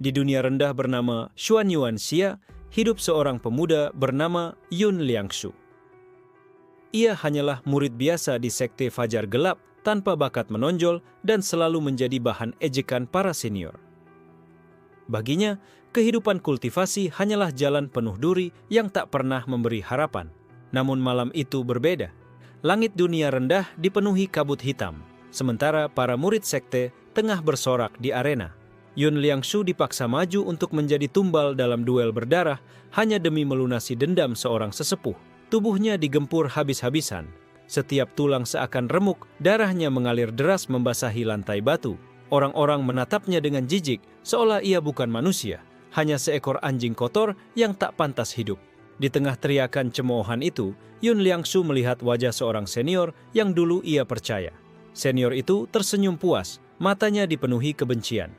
Di dunia rendah bernama Xuan Yuan Xia, hidup seorang pemuda bernama Yun Liangshu. Ia hanyalah murid biasa di sekte Fajar Gelap tanpa bakat menonjol dan selalu menjadi bahan ejekan para senior. Baginya, kehidupan kultivasi hanyalah jalan penuh duri yang tak pernah memberi harapan. Namun malam itu berbeda. Langit dunia rendah dipenuhi kabut hitam, sementara para murid sekte tengah bersorak di arena. Yun Liangshu dipaksa maju untuk menjadi tumbal dalam duel berdarah hanya demi melunasi dendam seorang sesepuh. Tubuhnya digempur habis-habisan. Setiap tulang seakan remuk, darahnya mengalir deras membasahi lantai batu. Orang-orang menatapnya dengan jijik, seolah ia bukan manusia, hanya seekor anjing kotor yang tak pantas hidup. Di tengah teriakan cemoohan itu, Yun Liangshu melihat wajah seorang senior yang dulu ia percaya. Senior itu tersenyum puas, matanya dipenuhi kebencian.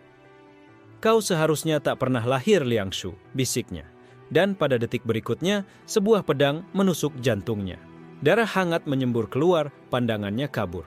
"Kau seharusnya tak pernah lahir, Liangshu," bisiknya. Dan pada detik berikutnya, sebuah pedang menusuk jantungnya. Darah hangat menyembur keluar, pandangannya kabur.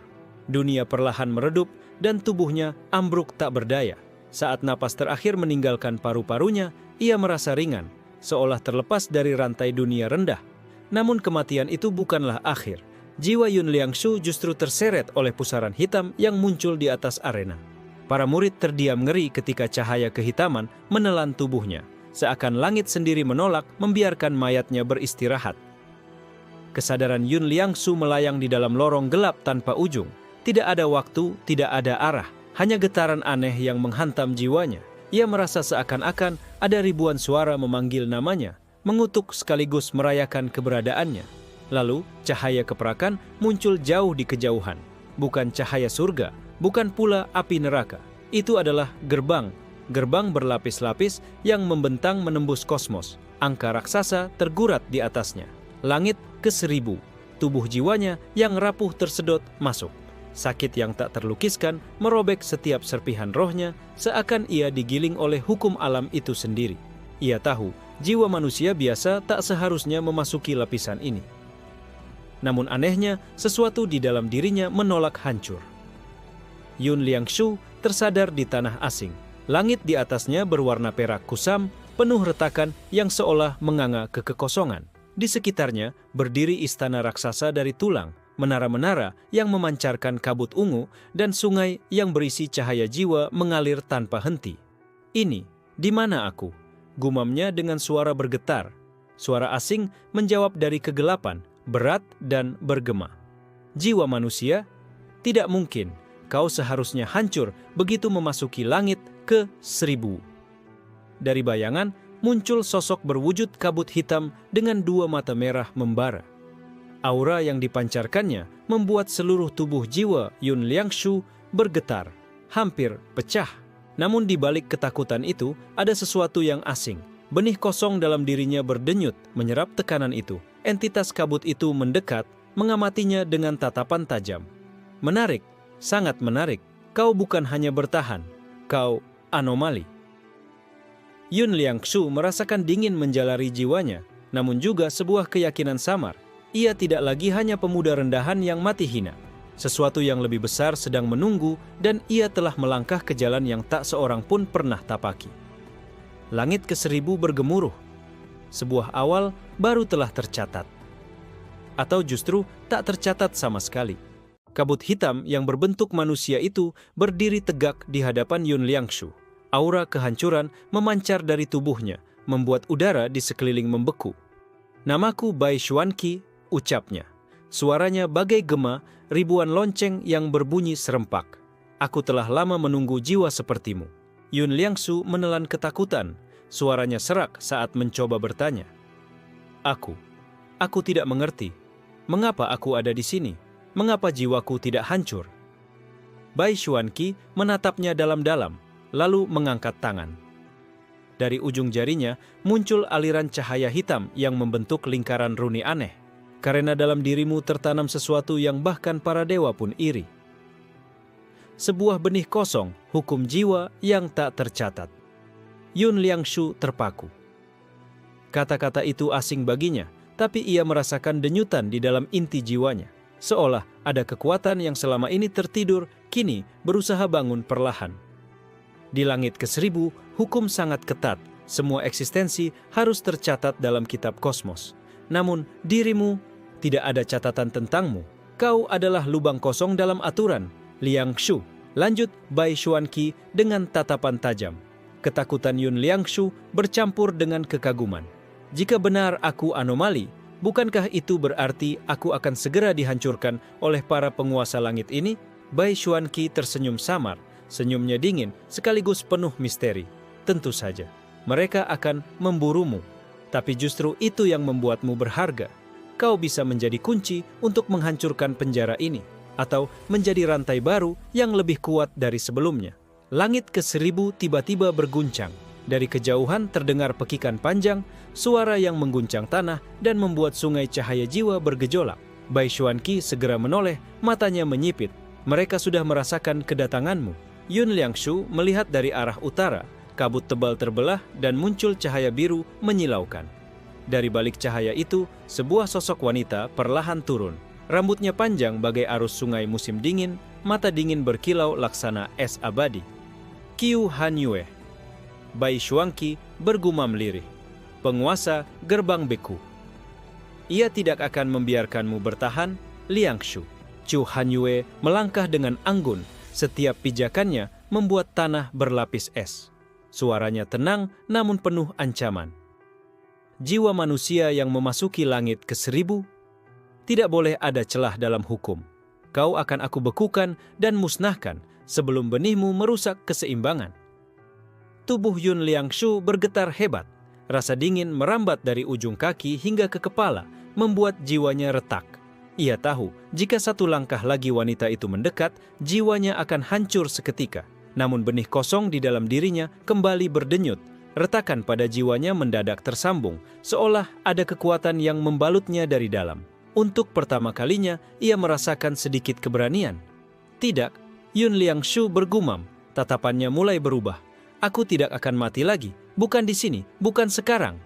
Dunia perlahan meredup dan tubuhnya ambruk tak berdaya. Saat napas terakhir meninggalkan paru-parunya, ia merasa ringan, seolah terlepas dari rantai dunia rendah. Namun kematian itu bukanlah akhir. Jiwa Yun Liangshu justru terseret oleh pusaran hitam yang muncul di atas arena. Para murid terdiam ngeri ketika cahaya kehitaman menelan tubuhnya, seakan langit sendiri menolak membiarkan mayatnya beristirahat. Kesadaran Yun Liangshu melayang di dalam lorong gelap tanpa ujung. Tidak ada waktu, tidak ada arah, hanya getaran aneh yang menghantam jiwanya. Ia merasa seakan-akan ada ribuan suara memanggil namanya, mengutuk sekaligus merayakan keberadaannya. Lalu, cahaya keperakan muncul jauh di kejauhan. Bukan cahaya surga, bukan pula api neraka. Itu adalah gerbang berlapis-lapis yang membentang menembus kosmos. Angka raksasa tergurat di atasnya. Langit ke-1000, tubuh jiwanya yang rapuh tersedot masuk. Sakit yang tak terlukiskan merobek setiap serpihan rohnya, seakan ia digiling oleh hukum alam itu sendiri. Ia tahu, jiwa manusia biasa tak seharusnya memasuki lapisan ini. Namun anehnya, sesuatu di dalam dirinya menolak hancur. Yun Liangshu tersadar di tanah asing. Langit di atasnya berwarna perak kusam, penuh retakan yang seolah menganga ke kekosongan. Di sekitarnya berdiri istana raksasa dari tulang, menara-menara yang memancarkan kabut ungu, dan sungai yang berisi cahaya jiwa mengalir tanpa henti. "Ini, di mana aku?" gumamnya dengan suara bergetar. Suara asing menjawab dari kegelapan, berat dan bergema. "Jiwa manusia, tidak mungkin. Kau seharusnya hancur begitu memasuki langit ke-1000. Dari bayangan muncul sosok berwujud kabut hitam dengan dua mata merah membara. Aura yang dipancarkannya membuat seluruh tubuh jiwa Yun Liangshu bergetar, hampir pecah. Namun di balik ketakutan itu ada sesuatu yang asing. Benih kosong dalam dirinya berdenyut menyerap tekanan itu. Entitas kabut itu mendekat, mengamatinya dengan tatapan tajam. "Menarik, sangat menarik. Kau bukan hanya bertahan, kau anomali." Yun Liangshu merasakan dingin menjalari jiwanya, namun juga sebuah keyakinan samar. Ia tidak lagi hanya pemuda rendahan yang mati hina. Sesuatu yang lebih besar sedang menunggu dan ia telah melangkah ke jalan yang tak seorang pun pernah tapaki. Langit ke-1000 bergemuruh. Sebuah awal baru telah tercatat. Atau justru tak tercatat sama sekali. Kabut hitam yang berbentuk manusia itu berdiri tegak di hadapan Yun Liangshu. Aura kehancuran memancar dari tubuhnya, membuat udara di sekeliling membeku. "Namaku Bai Xuanqi," ucapnya. Suaranya bagai gema ribuan lonceng yang berbunyi serempak. "Aku telah lama menunggu jiwa sepertimu." Yun Liangshu menelan ketakutan. Suaranya serak saat mencoba bertanya. Aku tidak mengerti. Mengapa aku ada di sini? Mengapa jiwaku tidak hancur?" Bai Xuanqi menatapnya dalam-dalam, lalu mengangkat tangan. Dari ujung jarinya muncul aliran cahaya hitam yang membentuk lingkaran runi aneh. "Karena dalam dirimu tertanam sesuatu yang bahkan para dewa pun iri." Sebuah benih kosong, hukum jiwa yang tak tercatat. Yun Liangshu terpaku. Kata-kata itu asing baginya, tapi ia merasakan denyutan di dalam inti jiwanya. Seolah ada kekuatan yang selama ini tertidur, kini berusaha bangun perlahan. Di langit ke-1000, hukum sangat ketat. Semua eksistensi harus tercatat dalam kitab kosmos. Namun, dirimu tidak ada catatan tentangmu. Kau adalah lubang kosong dalam aturan. Liangshu, lanjut Bai Xuanqi dengan tatapan tajam. Ketakutan Yun Liangshu bercampur dengan kekaguman. Jika benar aku anomali, bukankah itu berarti aku akan segera dihancurkan oleh para penguasa langit ini? Bai Xuanqi tersenyum samar, senyumnya dingin sekaligus penuh misteri. Tentu saja, mereka akan memburumu. Tapi justru itu yang membuatmu berharga. Kau bisa menjadi kunci untuk menghancurkan penjara ini, atau menjadi rantai baru yang lebih kuat dari sebelumnya. Langit ke-1000 tiba-tiba berguncang. Dari kejauhan terdengar pekikan panjang, suara yang mengguncang tanah dan membuat sungai cahaya jiwa bergejolak. Bai Xuanqi segera menoleh, matanya menyipit. Mereka sudah merasakan kedatanganmu. Yun Liangshu melihat dari arah utara, kabut tebal terbelah dan muncul cahaya biru menyilaukan. Dari balik cahaya itu, sebuah sosok wanita perlahan turun. Rambutnya panjang bagai arus sungai musim dingin, mata dingin berkilau laksana es abadi. Qiu Hanyue. Bai Xuanqi bergumam lirih. Penguasa gerbang beku. Ia tidak akan membiarkanmu bertahan, Liangshu. Qiu Hanyue melangkah dengan anggun. Setiap pijakannya membuat tanah berlapis es. Suaranya tenang namun penuh ancaman. Jiwa manusia yang memasuki langit ke-1000 tidak boleh ada celah dalam hukum. Kau akan aku bekukan dan musnahkan sebelum benihmu merusak keseimbangan. Tubuh Yun Liangshu bergetar hebat. Rasa dingin merambat dari ujung kaki hingga ke kepala, membuat jiwanya retak. Ia tahu jika satu langkah lagi wanita itu mendekat, jiwanya akan hancur seketika. Namun benih kosong di dalam dirinya kembali berdenyut. Retakan pada jiwanya mendadak tersambung, seolah ada kekuatan yang membalutnya dari dalam. Untuk pertama kalinya, ia merasakan sedikit keberanian. Tidak, Yun Liangshu bergumam, tatapannya mulai berubah. Aku tidak akan mati lagi, bukan di sini, bukan sekarang.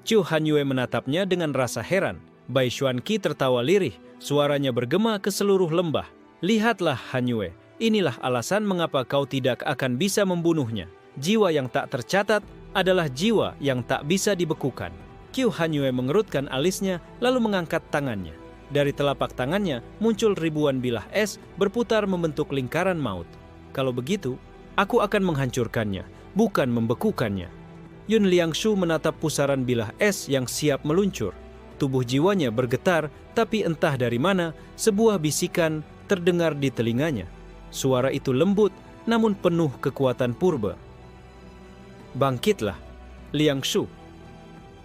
Qiu Hanyue menatapnya dengan rasa heran. Bai Xuanqi tertawa lirih, suaranya bergema ke seluruh lembah. Lihatlah Hanyue, inilah alasan mengapa kau tidak akan bisa membunuhnya. Jiwa yang tak tercatat adalah jiwa yang tak bisa dibekukan. Qiu Hanyue mengerutkan alisnya lalu mengangkat tangannya. Dari telapak tangannya muncul ribuan bilah es berputar membentuk lingkaran maut. Kalau begitu, aku akan menghancurkannya, bukan membekukannya. Yun Liangshu menatap pusaran bilah es yang siap meluncur. Tubuh jiwanya bergetar, tapi entah dari mana sebuah bisikan terdengar di telinganya. Suara itu lembut namun penuh kekuatan purba. Bangkitlah, Liangshu.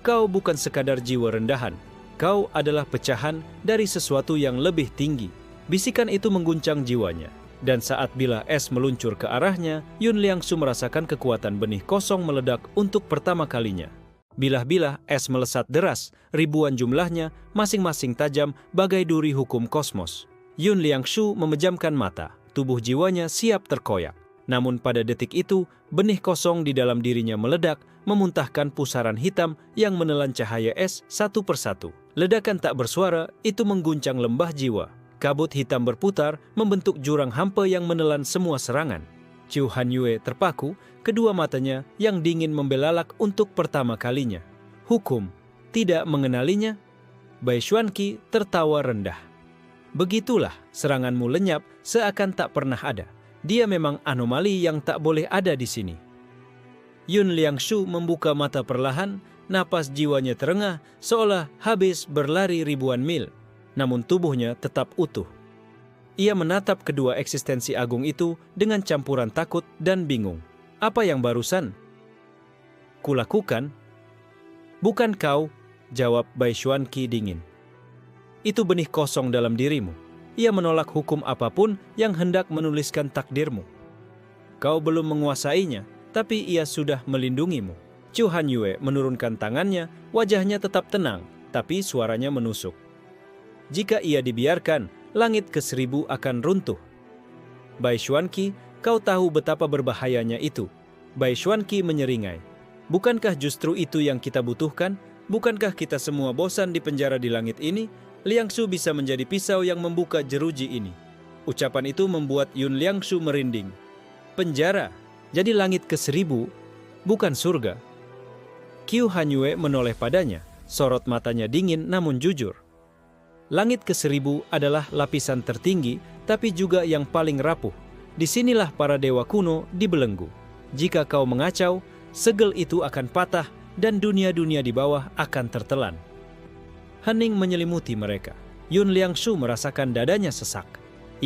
Kau bukan sekadar jiwa rendahan. Kau adalah pecahan dari sesuatu yang lebih tinggi. Bisikan itu mengguncang jiwanya. Dan saat bilah es meluncur ke arahnya, Yun Liangshu merasakan kekuatan benih kosong meledak untuk pertama kalinya. Bilah-bilah es melesat deras, ribuan jumlahnya, masing-masing tajam bagai duri hukum kosmos. Yun Liangshu memejamkan mata, tubuh jiwanya siap terkoyak. Namun pada detik itu, benih kosong di dalam dirinya meledak, memuntahkan pusaran hitam yang menelan cahaya es satu persatu. Ledakan tak bersuara itu mengguncang lembah jiwa. Kabut hitam berputar, membentuk jurang hampa yang menelan semua serangan. Qiu Hanyue terpaku, kedua matanya yang dingin membelalak untuk pertama kalinya. Hukum tidak mengenalinya? Bai Xuanqi tertawa rendah. Begitulah seranganmu lenyap seakan tak pernah ada. Dia memang anomali yang tak boleh ada di sini. Yun Liangshu membuka mata perlahan, napas jiwanya terengah seolah habis berlari ribuan mil. Namun tubuhnya tetap utuh. Ia menatap kedua eksistensi agung itu dengan campuran takut dan bingung. Apa yang barusan kulakukan? Bukan kau, jawab Bai Xuanqi dingin. Itu benih kosong dalam dirimu. Ia menolak hukum apapun yang hendak menuliskan takdirmu. Kau belum menguasainya, tapi ia sudah melindungimu. Qiu Hanyue menurunkan tangannya, wajahnya tetap tenang, tapi suaranya menusuk. Jika ia dibiarkan, langit ke-1000 akan runtuh. Bai Xuanqi, kau tahu betapa berbahayanya itu. Bai Xuanqi menyeringai. Bukankah justru itu yang kita butuhkan? Bukankah kita semua bosan di penjara di langit ini? Liangshu bisa menjadi pisau yang membuka jeruji ini. Ucapan itu membuat Yun Liangshu merinding. Penjara? Jadi langit ke-1000 bukan surga. Qiu Hanyue menoleh padanya, sorot matanya dingin namun jujur. Langit ke-1000 adalah lapisan tertinggi, tapi juga yang paling rapuh. Disinilah para dewa kuno dibelenggu. Jika kau mengacau, segel itu akan patah dan dunia-dunia di bawah akan tertelan. Hening menyelimuti mereka. Yun Liangshu merasakan dadanya sesak.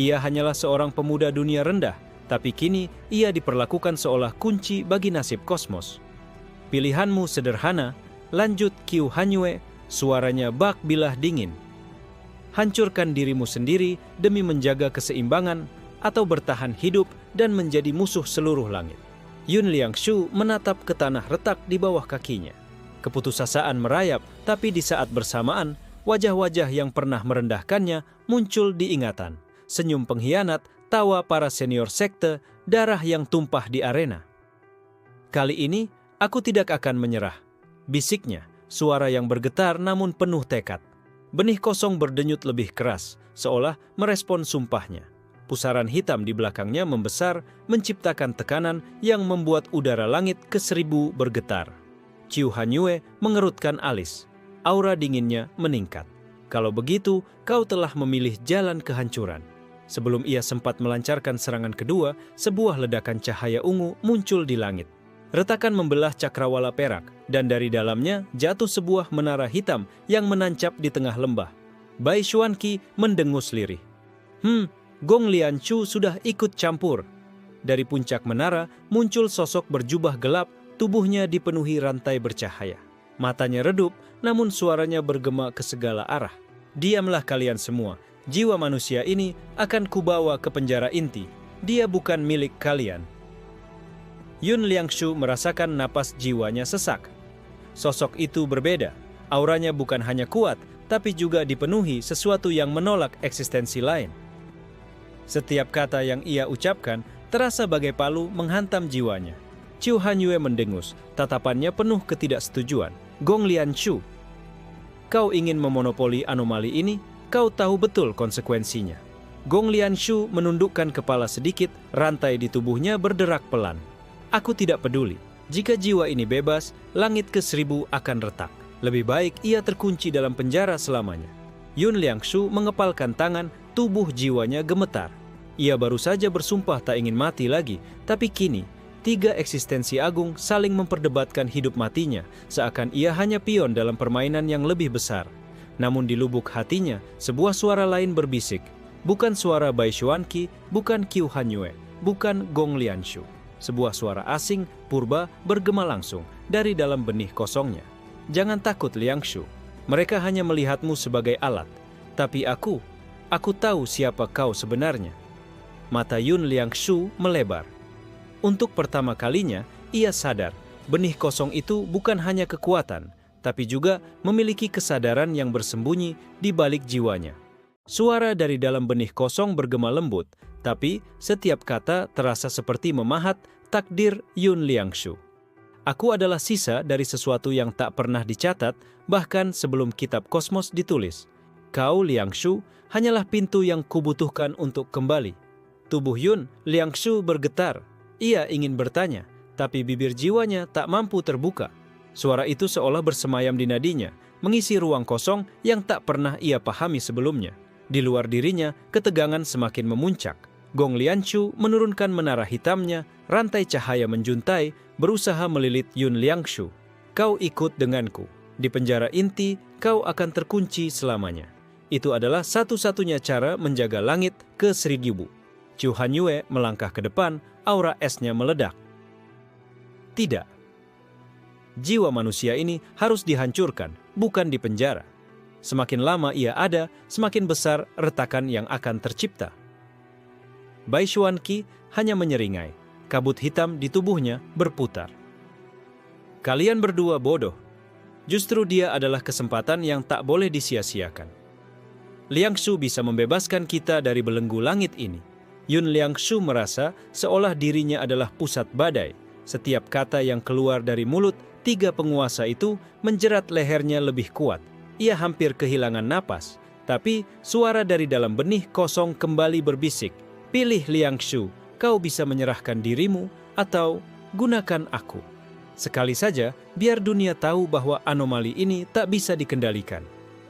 Ia hanyalah seorang pemuda dunia rendah, tapi kini ia diperlakukan seolah kunci bagi nasib kosmos. Pilihanmu sederhana, lanjut Qiu Hanyue, suaranya bak bilah dingin. Hancurkan dirimu sendiri demi menjaga keseimbangan, atau bertahan hidup dan menjadi musuh seluruh langit. Yun Liangshu menatap ke tanah retak di bawah kakinya. Keputusasaan merayap, tapi di saat bersamaan, wajah-wajah yang pernah merendahkannya muncul di ingatan. Senyum pengkhianat, tawa para senior sekte, darah yang tumpah di arena. Kali ini, aku tidak akan menyerah. Bisiknya, suara yang bergetar namun penuh tekad. Benih kosong berdenyut lebih keras, seolah merespon sumpahnya. Pusaran hitam di belakangnya membesar, menciptakan tekanan yang membuat udara langit ke-1000 bergetar. Qiu Hanyue mengerutkan alis. Aura dinginnya meningkat. Kalau begitu, kau telah memilih jalan kehancuran. Sebelum ia sempat melancarkan serangan kedua, sebuah ledakan cahaya ungu muncul di langit. Retakan membelah cakrawala perak, dan dari dalamnya jatuh sebuah menara hitam yang menancap di tengah lembah. Bai Xuanqi mendengus lirih. Gong Lianshu sudah ikut campur. Dari puncak menara muncul sosok berjubah gelap, tubuhnya dipenuhi rantai bercahaya. Matanya redup, namun suaranya bergema ke segala arah. Diamlah kalian semua, jiwa manusia ini akan kubawa ke penjara inti. Dia bukan milik kalian. Yun Liangshu merasakan napas jiwanya sesak. Sosok itu berbeda. Auranya bukan hanya kuat, tapi juga dipenuhi sesuatu yang menolak eksistensi lain. Setiap kata yang ia ucapkan terasa bagai palu menghantam jiwanya. Qiu Hanyue mendengus, tatapannya penuh ketidaksetujuan. Gong Lianshu, kau ingin memonopoli anomali ini? Kau tahu betul konsekuensinya. Gong Lianshu menundukkan kepala sedikit, rantai di tubuhnya berderak pelan. Aku tidak peduli. Jika jiwa ini bebas, langit ke-1000 akan retak. Lebih baik ia terkunci dalam penjara selamanya. Yun Liangshu mengepalkan tangan, tubuh jiwanya gemetar. Ia baru saja bersumpah tak ingin mati lagi, tapi kini, 3 eksistensi agung saling memperdebatkan hidup matinya, seakan ia hanya pion dalam permainan yang lebih besar. Namun di lubuk hatinya, sebuah suara lain berbisik. Bukan suara Bai Xuanqi, bukan Qiu Hanyue, bukan Gong Lianshu. Sebuah suara asing, purba, bergema langsung dari dalam benih kosongnya. Jangan takut Liangshu, mereka hanya melihatmu sebagai alat. Tapi aku tahu siapa kau sebenarnya. Mata Yun Liangshu melebar. Untuk pertama kalinya, ia sadar benih kosong itu bukan hanya kekuatan, tapi juga memiliki kesadaran yang bersembunyi di balik jiwanya. Suara dari dalam benih kosong bergema lembut, tapi setiap kata terasa seperti memahat takdir Yun Liangshu. Aku adalah sisa dari sesuatu yang tak pernah dicatat, bahkan sebelum kitab kosmos ditulis. Kau, Liangshu, hanyalah pintu yang kubutuhkan untuk kembali. Tubuh Yun Liangshu bergetar. Ia ingin bertanya, tapi bibir jiwanya tak mampu terbuka. Suara itu seolah bersemayam di nadinya, mengisi ruang kosong yang tak pernah ia pahami sebelumnya. Di luar dirinya, ketegangan semakin memuncak. Gong Lianshu menurunkan menara hitamnya, rantai cahaya menjuntai, berusaha melilit Yun Liangshu. Kau ikut denganku. Di penjara inti, kau akan terkunci selamanya. Itu adalah satu-satunya cara menjaga langit ke-1000. Qiu Hanyue melangkah ke depan, aura esnya meledak. Tidak. Jiwa manusia ini harus dihancurkan, bukan dipenjara. Semakin lama ia ada, semakin besar retakan yang akan tercipta. Bai Xuanqi hanya menyeringai. Kabut hitam di tubuhnya berputar. Kalian berdua bodoh. Justru dia adalah kesempatan yang tak boleh disia-siakan. Liangshu bisa membebaskan kita dari belenggu langit ini. Yun Liangshu merasa seolah dirinya adalah pusat badai. Setiap kata yang keluar dari mulut 3 penguasa itu menjerat lehernya lebih kuat. Ia hampir kehilangan napas, tapi suara dari dalam benih kosong kembali berbisik. Pilih Liangshu, kau bisa menyerahkan dirimu atau gunakan aku. Sekali saja, biar dunia tahu bahwa anomali ini tak bisa dikendalikan.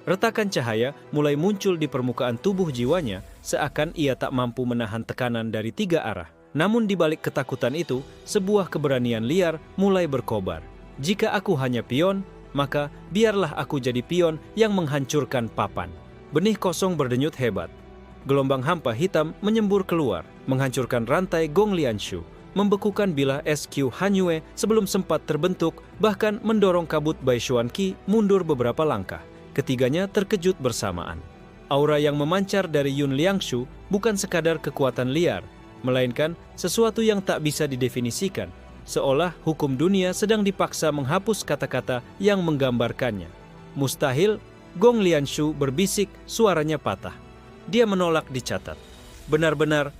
Retakan cahaya mulai muncul di permukaan tubuh jiwanya, seakan ia tak mampu menahan tekanan dari 3 arah. Namun di balik ketakutan itu, sebuah keberanian liar mulai berkobar. Jika aku hanya pion, maka biarlah aku jadi pion yang menghancurkan papan. Benih kosong berdenyut hebat. Gelombang hampa hitam menyembur keluar, menghancurkan rantai Gong Lianshu, membekukan bilah SQ Hanyue sebelum sempat terbentuk, bahkan mendorong kabut Bai Xuanqi mundur beberapa langkah. Ketiganya terkejut bersamaan. Aura yang memancar dari Yun Liangshu bukan sekadar kekuatan liar, melainkan sesuatu yang tak bisa didefinisikan, seolah hukum dunia sedang dipaksa menghapus kata-kata yang menggambarkannya. Mustahil, Gong Lianshu berbisik, suaranya patah. Dia menolak dicatat. Benar-benar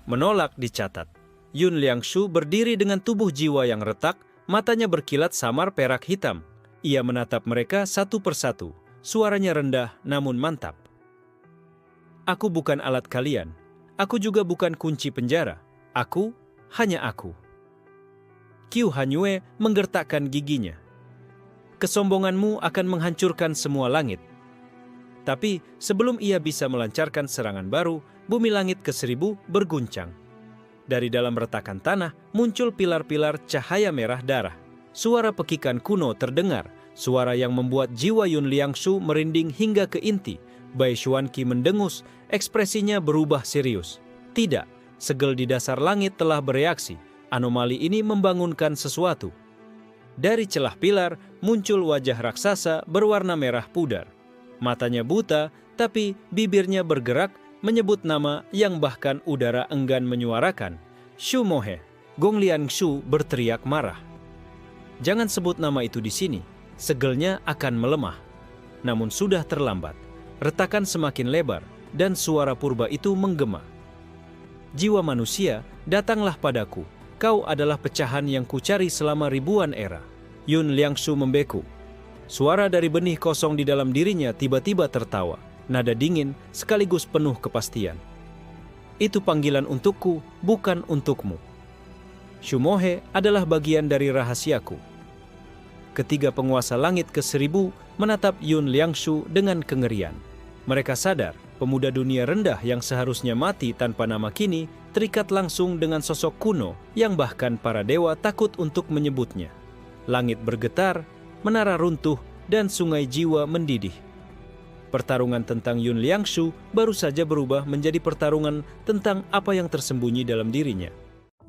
menolak dicatat. Yun Liangshu berdiri dengan tubuh jiwa yang retak, matanya berkilat samar perak hitam. Ia menatap mereka satu persatu. Suaranya rendah namun mantap. Aku bukan alat kalian. Aku juga bukan kunci penjara. Aku, hanya aku. Qiu Hanyue menggertakkan giginya. Kesombonganmu akan menghancurkan semua langit. Tapi sebelum ia bisa melancarkan serangan baru, bumi langit ke-1000 berguncang. Dari dalam retakan tanah muncul pilar-pilar cahaya merah darah. Suara pekikan kuno terdengar. Suara yang membuat jiwa Yun Liangshu merinding hingga ke inti. Bai Xuanqi mendengus, ekspresinya berubah serius. Tidak, segel di dasar langit telah bereaksi. Anomali ini membangunkan sesuatu. Dari celah pilar muncul wajah raksasa berwarna merah pudar. Matanya buta, tapi bibirnya bergerak menyebut nama yang bahkan udara enggan menyuarakan. Shu Mohe. Gong Liangshu berteriak marah. Jangan sebut nama itu di sini. Segelnya akan melemah. Namun sudah terlambat. Retakan semakin lebar dan suara purba itu menggema. Jiwa manusia, datanglah padaku. Kau adalah pecahan yang kucari selama ribuan era. Yun Liangshu membeku. Suara dari benih kosong di dalam dirinya tiba-tiba tertawa. Nada dingin sekaligus penuh kepastian. Itu panggilan untukku, bukan untukmu. Shu Mohe adalah bagian dari rahasiaku. Ketiga penguasa langit ke-1000 menatap Yun Liangshu dengan kengerian. Mereka sadar, pemuda dunia rendah yang seharusnya mati tanpa nama kini terikat langsung dengan sosok kuno yang bahkan para dewa takut untuk menyebutnya. Langit bergetar, menara runtuh, dan sungai jiwa mendidih. Pertarungan tentang Yun Liangshu baru saja berubah menjadi pertarungan tentang apa yang tersembunyi dalam dirinya.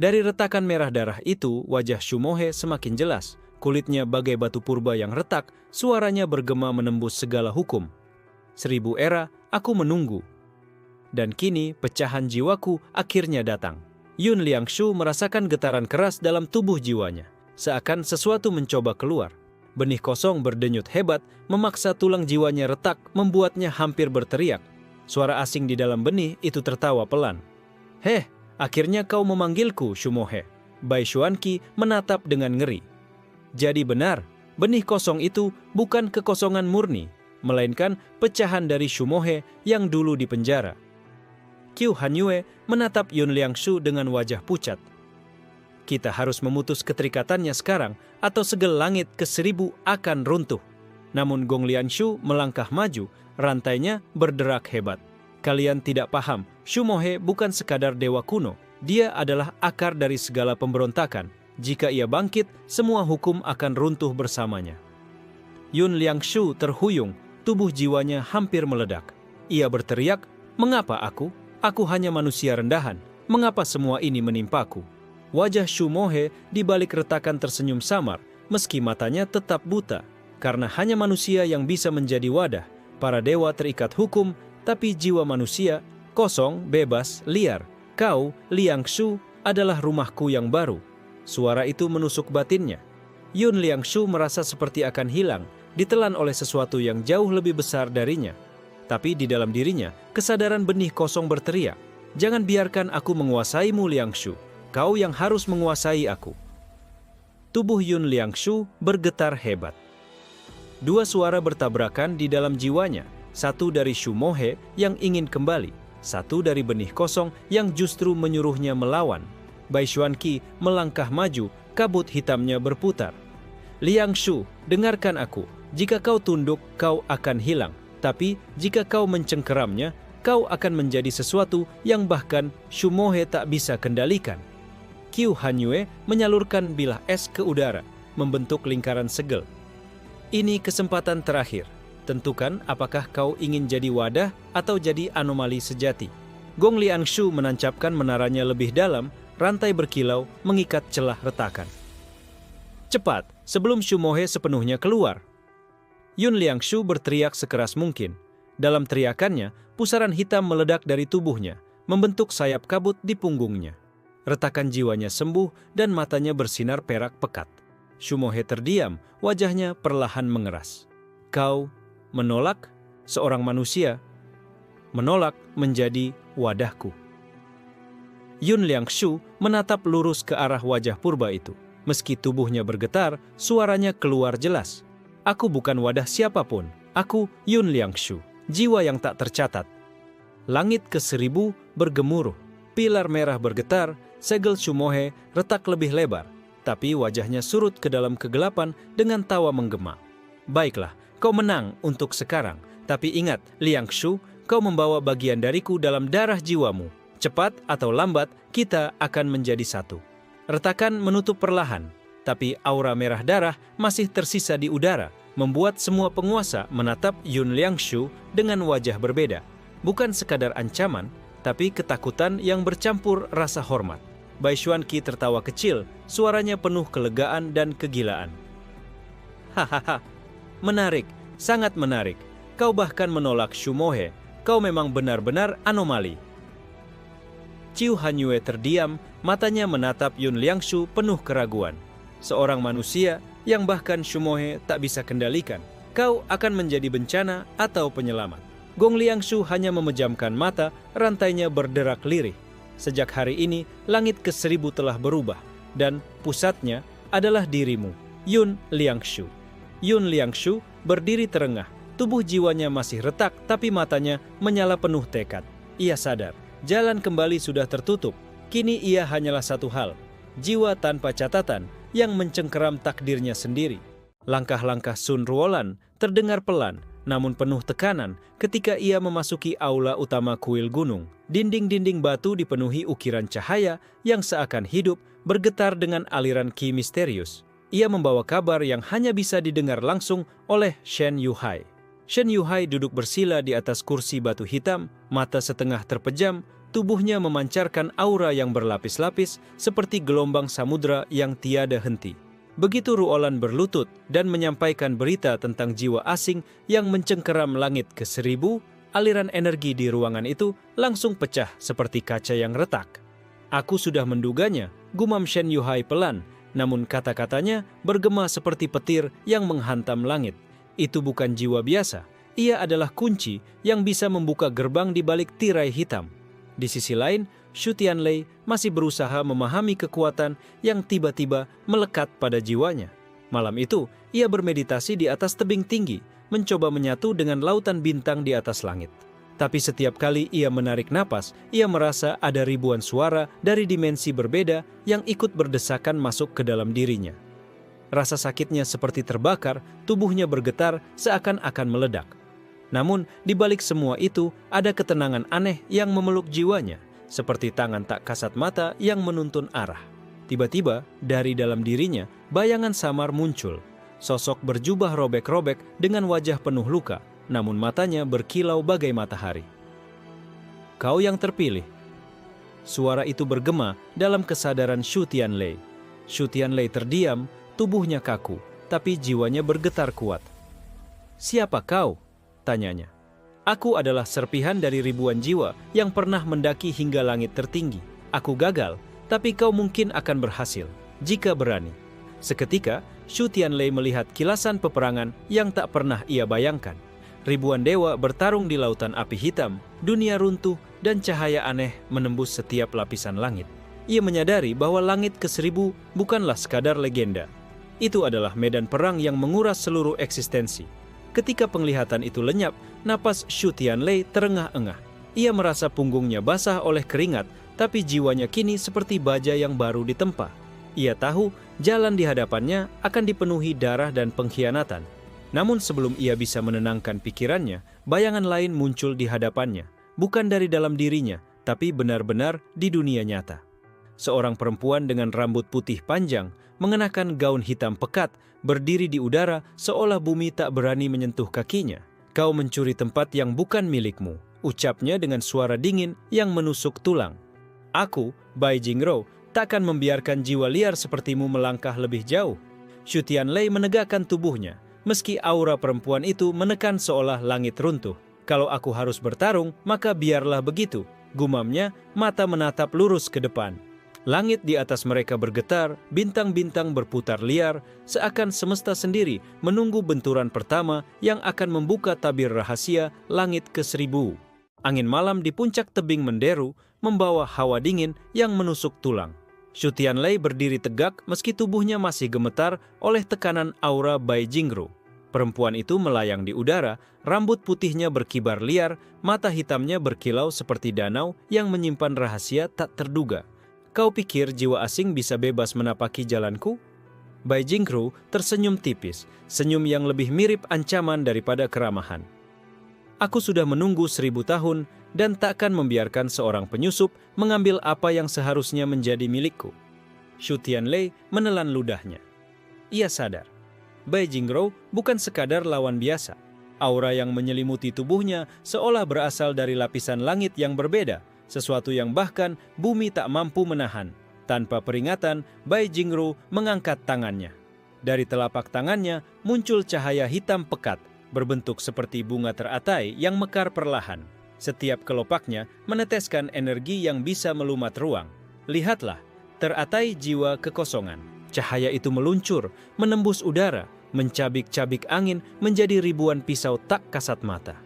Dari retakan merah darah itu, wajah Shu Mohe semakin jelas. Kulitnya bagai batu purba yang retak, suaranya bergema menembus segala hukum. 1000 era, aku menunggu. Dan kini, pecahan jiwaku akhirnya datang. Yun Liangshu merasakan getaran keras dalam tubuh jiwanya. Seakan sesuatu mencoba keluar. Benih kosong berdenyut hebat, memaksa tulang jiwanya retak, membuatnya hampir berteriak. Suara asing di dalam benih itu tertawa pelan. Heh, akhirnya kau memanggilku, Shu Mohe. Bai Xuanqi menatap dengan ngeri. Jadi benar, benih kosong itu bukan kekosongan murni, melainkan pecahan dari Shu Mohe yang dulu dipenjara. Qiu Hanyue menatap Yun Liangshu dengan wajah pucat. Kita harus memutus keterikatannya sekarang, atau segel langit ke-1000 akan runtuh. Namun Gong Liangshu melangkah maju, rantainya berderak hebat. Kalian tidak paham, Shu Mohe bukan sekadar dewa kuno. Dia adalah akar dari segala pemberontakan. Jika ia bangkit, semua hukum akan runtuh bersamanya. Yun Liangshu terhuyung, tubuh jiwanya hampir meledak. Ia berteriak, mengapa aku? Aku hanya manusia rendahan. Mengapa semua ini menimpaku? Wajah Shu Mohe di balik retakan tersenyum samar, meski matanya tetap buta. Karena hanya manusia yang bisa menjadi wadah. Para dewa terikat hukum, tapi jiwa manusia kosong, bebas, liar. Kau, Liangshu, adalah rumahku yang baru. Suara itu menusuk batinnya. Yun Liangshu merasa seperti akan hilang, ditelan oleh sesuatu yang jauh lebih besar darinya. Tapi di dalam dirinya, kesadaran benih kosong berteriak, jangan biarkan aku menguasaimu, Liangshu. Kau yang harus menguasai aku. Tubuh Yun Liangshu bergetar hebat. Dua suara bertabrakan di dalam jiwanya, satu dari Shu Mohe yang ingin kembali, satu dari benih kosong yang justru menyuruhnya melawan. Bai Xuanqi melangkah maju, kabut hitamnya berputar. Liangshu, dengarkan aku. Jika kau tunduk, kau akan hilang. Tapi jika kau mencengkeramnya, kau akan menjadi sesuatu yang bahkan Shumohe tak bisa kendalikan. Qiu Hanyue menyalurkan bilah es ke udara, membentuk lingkaran segel. Ini kesempatan terakhir. Tentukan apakah kau ingin jadi wadah atau jadi anomali sejati. Gong Liangshu menancapkan menaranya lebih dalam, rantai berkilau mengikat celah retakan. Cepat, sebelum Shumohe sepenuhnya keluar. Yun Liangshu berteriak sekeras mungkin. Dalam teriakannya, pusaran hitam meledak dari tubuhnya, membentuk sayap kabut di punggungnya. Retakan jiwanya sembuh dan matanya bersinar perak pekat. Shumohe terdiam, wajahnya perlahan mengeras. Kau menolak seorang manusia, menolak menjadi wadahku. Yun Liangshu menatap lurus ke arah wajah purba itu. Meski tubuhnya bergetar, suaranya keluar jelas. Aku bukan wadah siapapun. Aku Yun Liangshu, jiwa yang tak tercatat. Langit ke-1000 bergemuruh. Pilar merah bergetar, segel Shumohe retak lebih lebar. Tapi wajahnya surut ke dalam kegelapan dengan tawa menggema. Baiklah, kau menang untuk sekarang. Tapi ingat, Liangshu, kau membawa bagian dariku dalam darah jiwamu. Cepat atau lambat, kita akan menjadi satu. Retakan menutup perlahan, tapi aura merah darah masih tersisa di udara, membuat semua penguasa menatap Yun Liangshu dengan wajah berbeda. Bukan sekadar ancaman, tapi ketakutan yang bercampur rasa hormat. Bai Xuanqi tertawa kecil, suaranya penuh kelegaan dan kegilaan. Hahaha, menarik, sangat menarik. Kau bahkan menolak Shumohe. Kau memang benar-benar anomali. Qiu Hanyue terdiam, matanya menatap Yun Liangshu penuh keraguan. Seorang manusia yang bahkan Shumohe tak bisa kendalikan. Kau akan menjadi bencana atau penyelamat. Gong Liangshu hanya memejamkan mata, rantainya berderak lirih. Sejak hari ini, langit ke-1000 telah berubah, dan pusatnya adalah dirimu, Yun Liangshu. Yun Liangshu berdiri terengah, tubuh jiwanya masih retak, tapi matanya menyala penuh tekad. Ia sadar, jalan kembali sudah tertutup. Kini ia hanyalah satu hal, jiwa tanpa catatan yang mencengkeram takdirnya sendiri. Langkah-langkah Sun Ruolan terdengar pelan, namun penuh tekanan ketika ia memasuki aula utama kuil gunung. Dinding-dinding batu dipenuhi ukiran cahaya yang seakan hidup, bergetar dengan aliran qi misterius. Ia membawa kabar yang hanya bisa didengar langsung oleh Shen Yuhai. Shen Yuhai duduk bersila di atas kursi batu hitam, mata setengah terpejam, tubuhnya memancarkan aura yang berlapis-lapis seperti gelombang samudra yang tiada henti. Begitu Ruolan berlutut dan menyampaikan berita tentang jiwa asing yang mencengkeram langit ke-1000, aliran energi di ruangan itu langsung pecah seperti kaca yang retak. Aku sudah menduganya, gumam Shen Yuhai pelan, namun kata-katanya bergema seperti petir yang menghantam langit. Itu bukan jiwa biasa, ia adalah kunci yang bisa membuka gerbang di balik tirai hitam. Di sisi lain, Shu Tianlei masih berusaha memahami kekuatan yang tiba-tiba melekat pada jiwanya. Malam itu, ia bermeditasi di atas tebing tinggi, mencoba menyatu dengan lautan bintang di atas langit. Tapi setiap kali ia menarik napas, ia merasa ada ribuan suara dari dimensi berbeda yang ikut berdesakan masuk ke dalam dirinya. Rasa sakitnya seperti terbakar, tubuhnya bergetar seakan-akan meledak. Namun, di balik semua itu, ada ketenangan aneh yang memeluk jiwanya, seperti tangan tak kasat mata yang menuntun arah. Tiba-tiba, dari dalam dirinya, bayangan samar muncul. Sosok berjubah robek-robek dengan wajah penuh luka, namun matanya berkilau bagai matahari. Kau yang terpilih. Suara itu bergema dalam kesadaran Shu Tianlei. Shu Tianlei terdiam, tubuhnya kaku, tapi jiwanya bergetar kuat. Siapa kau? Tanyanya. Aku adalah serpihan dari ribuan jiwa yang pernah mendaki hingga langit tertinggi. Aku gagal, tapi kau mungkin akan berhasil, jika berani. Seketika, Shu Tianlei melihat kilasan peperangan yang tak pernah ia bayangkan. Ribuan dewa bertarung di lautan api hitam, dunia runtuh, dan cahaya aneh menembus setiap lapisan langit. Ia menyadari bahwa langit ke-1000 bukanlah sekadar legenda. Itu adalah medan perang yang menguras seluruh eksistensi. Ketika penglihatan itu lenyap, napas Shu Tianlei terengah-engah. Ia merasa punggungnya basah oleh keringat, tapi jiwanya kini seperti baja yang baru ditempa. Ia tahu jalan di hadapannya akan dipenuhi darah dan pengkhianatan. Namun sebelum ia bisa menenangkan pikirannya, bayangan lain muncul di hadapannya, bukan dari dalam dirinya, tapi benar-benar di dunia nyata. Seorang perempuan dengan rambut putih panjang, mengenakan gaun hitam pekat, berdiri di udara seolah bumi tak berani menyentuh kakinya. "Kau mencuri tempat yang bukan milikmu," ucapnya dengan suara dingin yang menusuk tulang. "Aku, Bai Jingro, takkan membiarkan jiwa liar sepertimu melangkah lebih jauh." Shu Tianlei menegakkan tubuhnya, meski aura perempuan itu menekan seolah langit runtuh. "Kalau aku harus bertarung, maka biarlah begitu," gumamnya, mata menatap lurus ke depan. Langit di atas mereka bergetar, bintang-bintang berputar liar, seakan semesta sendiri menunggu benturan pertama yang akan membuka tabir rahasia langit ke-1000. Angin malam di puncak tebing menderu, membawa hawa dingin yang menusuk tulang. Shu Tianlei berdiri tegak meski tubuhnya masih gemetar oleh tekanan aura Bai Jingro. Perempuan itu melayang di udara, rambut putihnya berkibar liar, mata hitamnya berkilau seperti danau yang menyimpan rahasia tak terduga. "Kau pikir jiwa asing bisa bebas menapaki jalanku?" Bai Jingro tersenyum tipis, senyum yang lebih mirip ancaman daripada keramahan. "Aku sudah menunggu 1000 tahun dan takkan membiarkan seorang penyusup mengambil apa yang seharusnya menjadi milikku." Shu Tianlei menelan ludahnya. Ia sadar, Bai Jingro bukan sekadar lawan biasa. Aura yang menyelimuti tubuhnya seolah berasal dari lapisan langit yang berbeda, sesuatu yang bahkan bumi tak mampu menahan. Tanpa peringatan, Bai Jingro mengangkat tangannya. Dari telapak tangannya muncul cahaya hitam pekat, berbentuk seperti bunga teratai yang mekar perlahan. Setiap kelopaknya meneteskan energi yang bisa melumat ruang. "Lihatlah, teratai jiwa kekosongan." Cahaya itu meluncur, menembus udara, mencabik-cabik angin menjadi ribuan pisau tak kasat mata.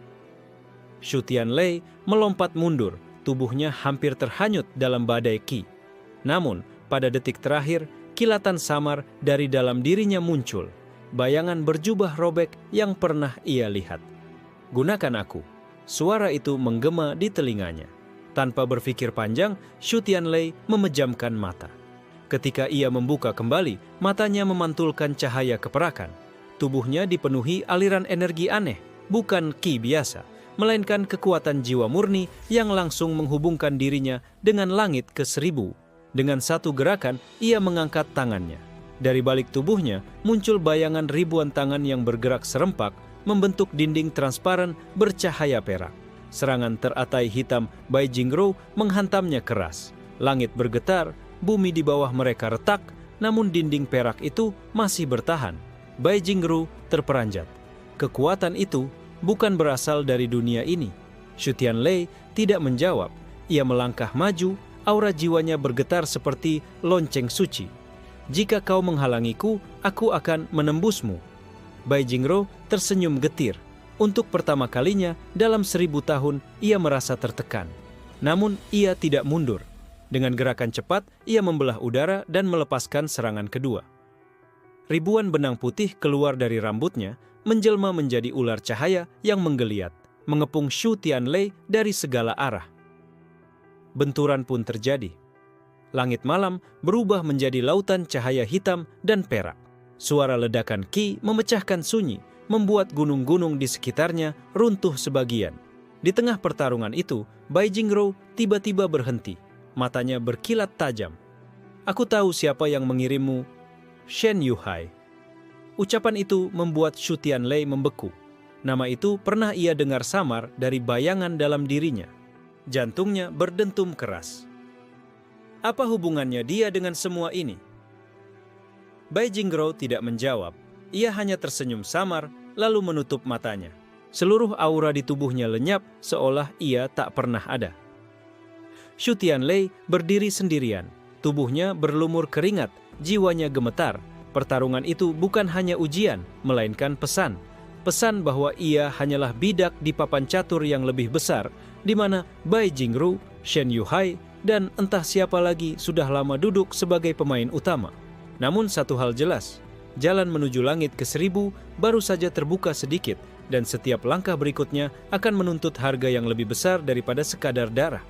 Shu Tianlei melompat mundur, tubuhnya hampir terhanyut dalam badai ki. Namun, pada detik terakhir, kilatan samar dari dalam dirinya muncul. Bayangan berjubah robek yang pernah ia lihat. "Gunakan aku." Suara itu menggema di telinganya. Tanpa berpikir panjang, Shu Tianlei memejamkan mata. Ketika ia membuka kembali, matanya memantulkan cahaya keperakan. Tubuhnya dipenuhi aliran energi aneh, bukan ki biasa, melainkan kekuatan jiwa murni yang langsung menghubungkan dirinya dengan langit ke-1000. Dengan satu gerakan, ia mengangkat tangannya. Dari balik tubuhnya, muncul bayangan ribuan tangan yang bergerak serempak, membentuk dinding transparan bercahaya perak. Serangan teratai hitam Bai Jingro menghantamnya keras. Langit bergetar, bumi di bawah mereka retak, namun dinding perak itu masih bertahan. Bai Jingro terperanjat. Kekuatan itu bukan berasal dari dunia ini. Shu Tianlei tidak menjawab. Ia melangkah maju, aura jiwanya bergetar seperti lonceng suci. "Jika kau menghalangiku, aku akan menembusmu." Bai Jingro tersenyum getir. Untuk pertama kalinya dalam 1000 tahun, ia merasa tertekan. Namun ia tidak mundur. Dengan gerakan cepat, ia membelah udara dan melepaskan serangan kedua. Ribuan benang putih keluar dari rambutnya, menjelma menjadi ular cahaya yang menggeliat, mengepung Shu Tianlei dari segala arah. Benturan pun terjadi. Langit malam berubah menjadi lautan cahaya hitam dan perak. Suara ledakan ki memecahkan sunyi, membuat gunung-gunung di sekitarnya runtuh sebagian. Di tengah pertarungan itu, Bai Jingro tiba-tiba berhenti. Matanya berkilat tajam. "Aku tahu siapa yang mengirimmu, Shen Yuhai." Ucapan itu membuat Shu Tianlei membeku. Nama itu pernah ia dengar samar dari bayangan dalam dirinya. Jantungnya berdentum keras. Apa hubungannya dia dengan semua ini? Bai Jingro tidak menjawab. Ia hanya tersenyum samar, lalu menutup matanya. Seluruh aura di tubuhnya lenyap seolah ia tak pernah ada. Shu Tianlei berdiri sendirian. Tubuhnya berlumur keringat, jiwanya gemetar. Pertarungan itu bukan hanya ujian, melainkan pesan. Pesan bahwa ia hanyalah bidak di papan catur yang lebih besar, di mana Bai Jingro, Shen Yuhai, dan entah siapa lagi sudah lama duduk sebagai pemain utama. Namun satu hal jelas, jalan menuju langit ke-1000 baru saja terbuka sedikit, dan setiap langkah berikutnya akan menuntut harga yang lebih besar daripada sekadar darah.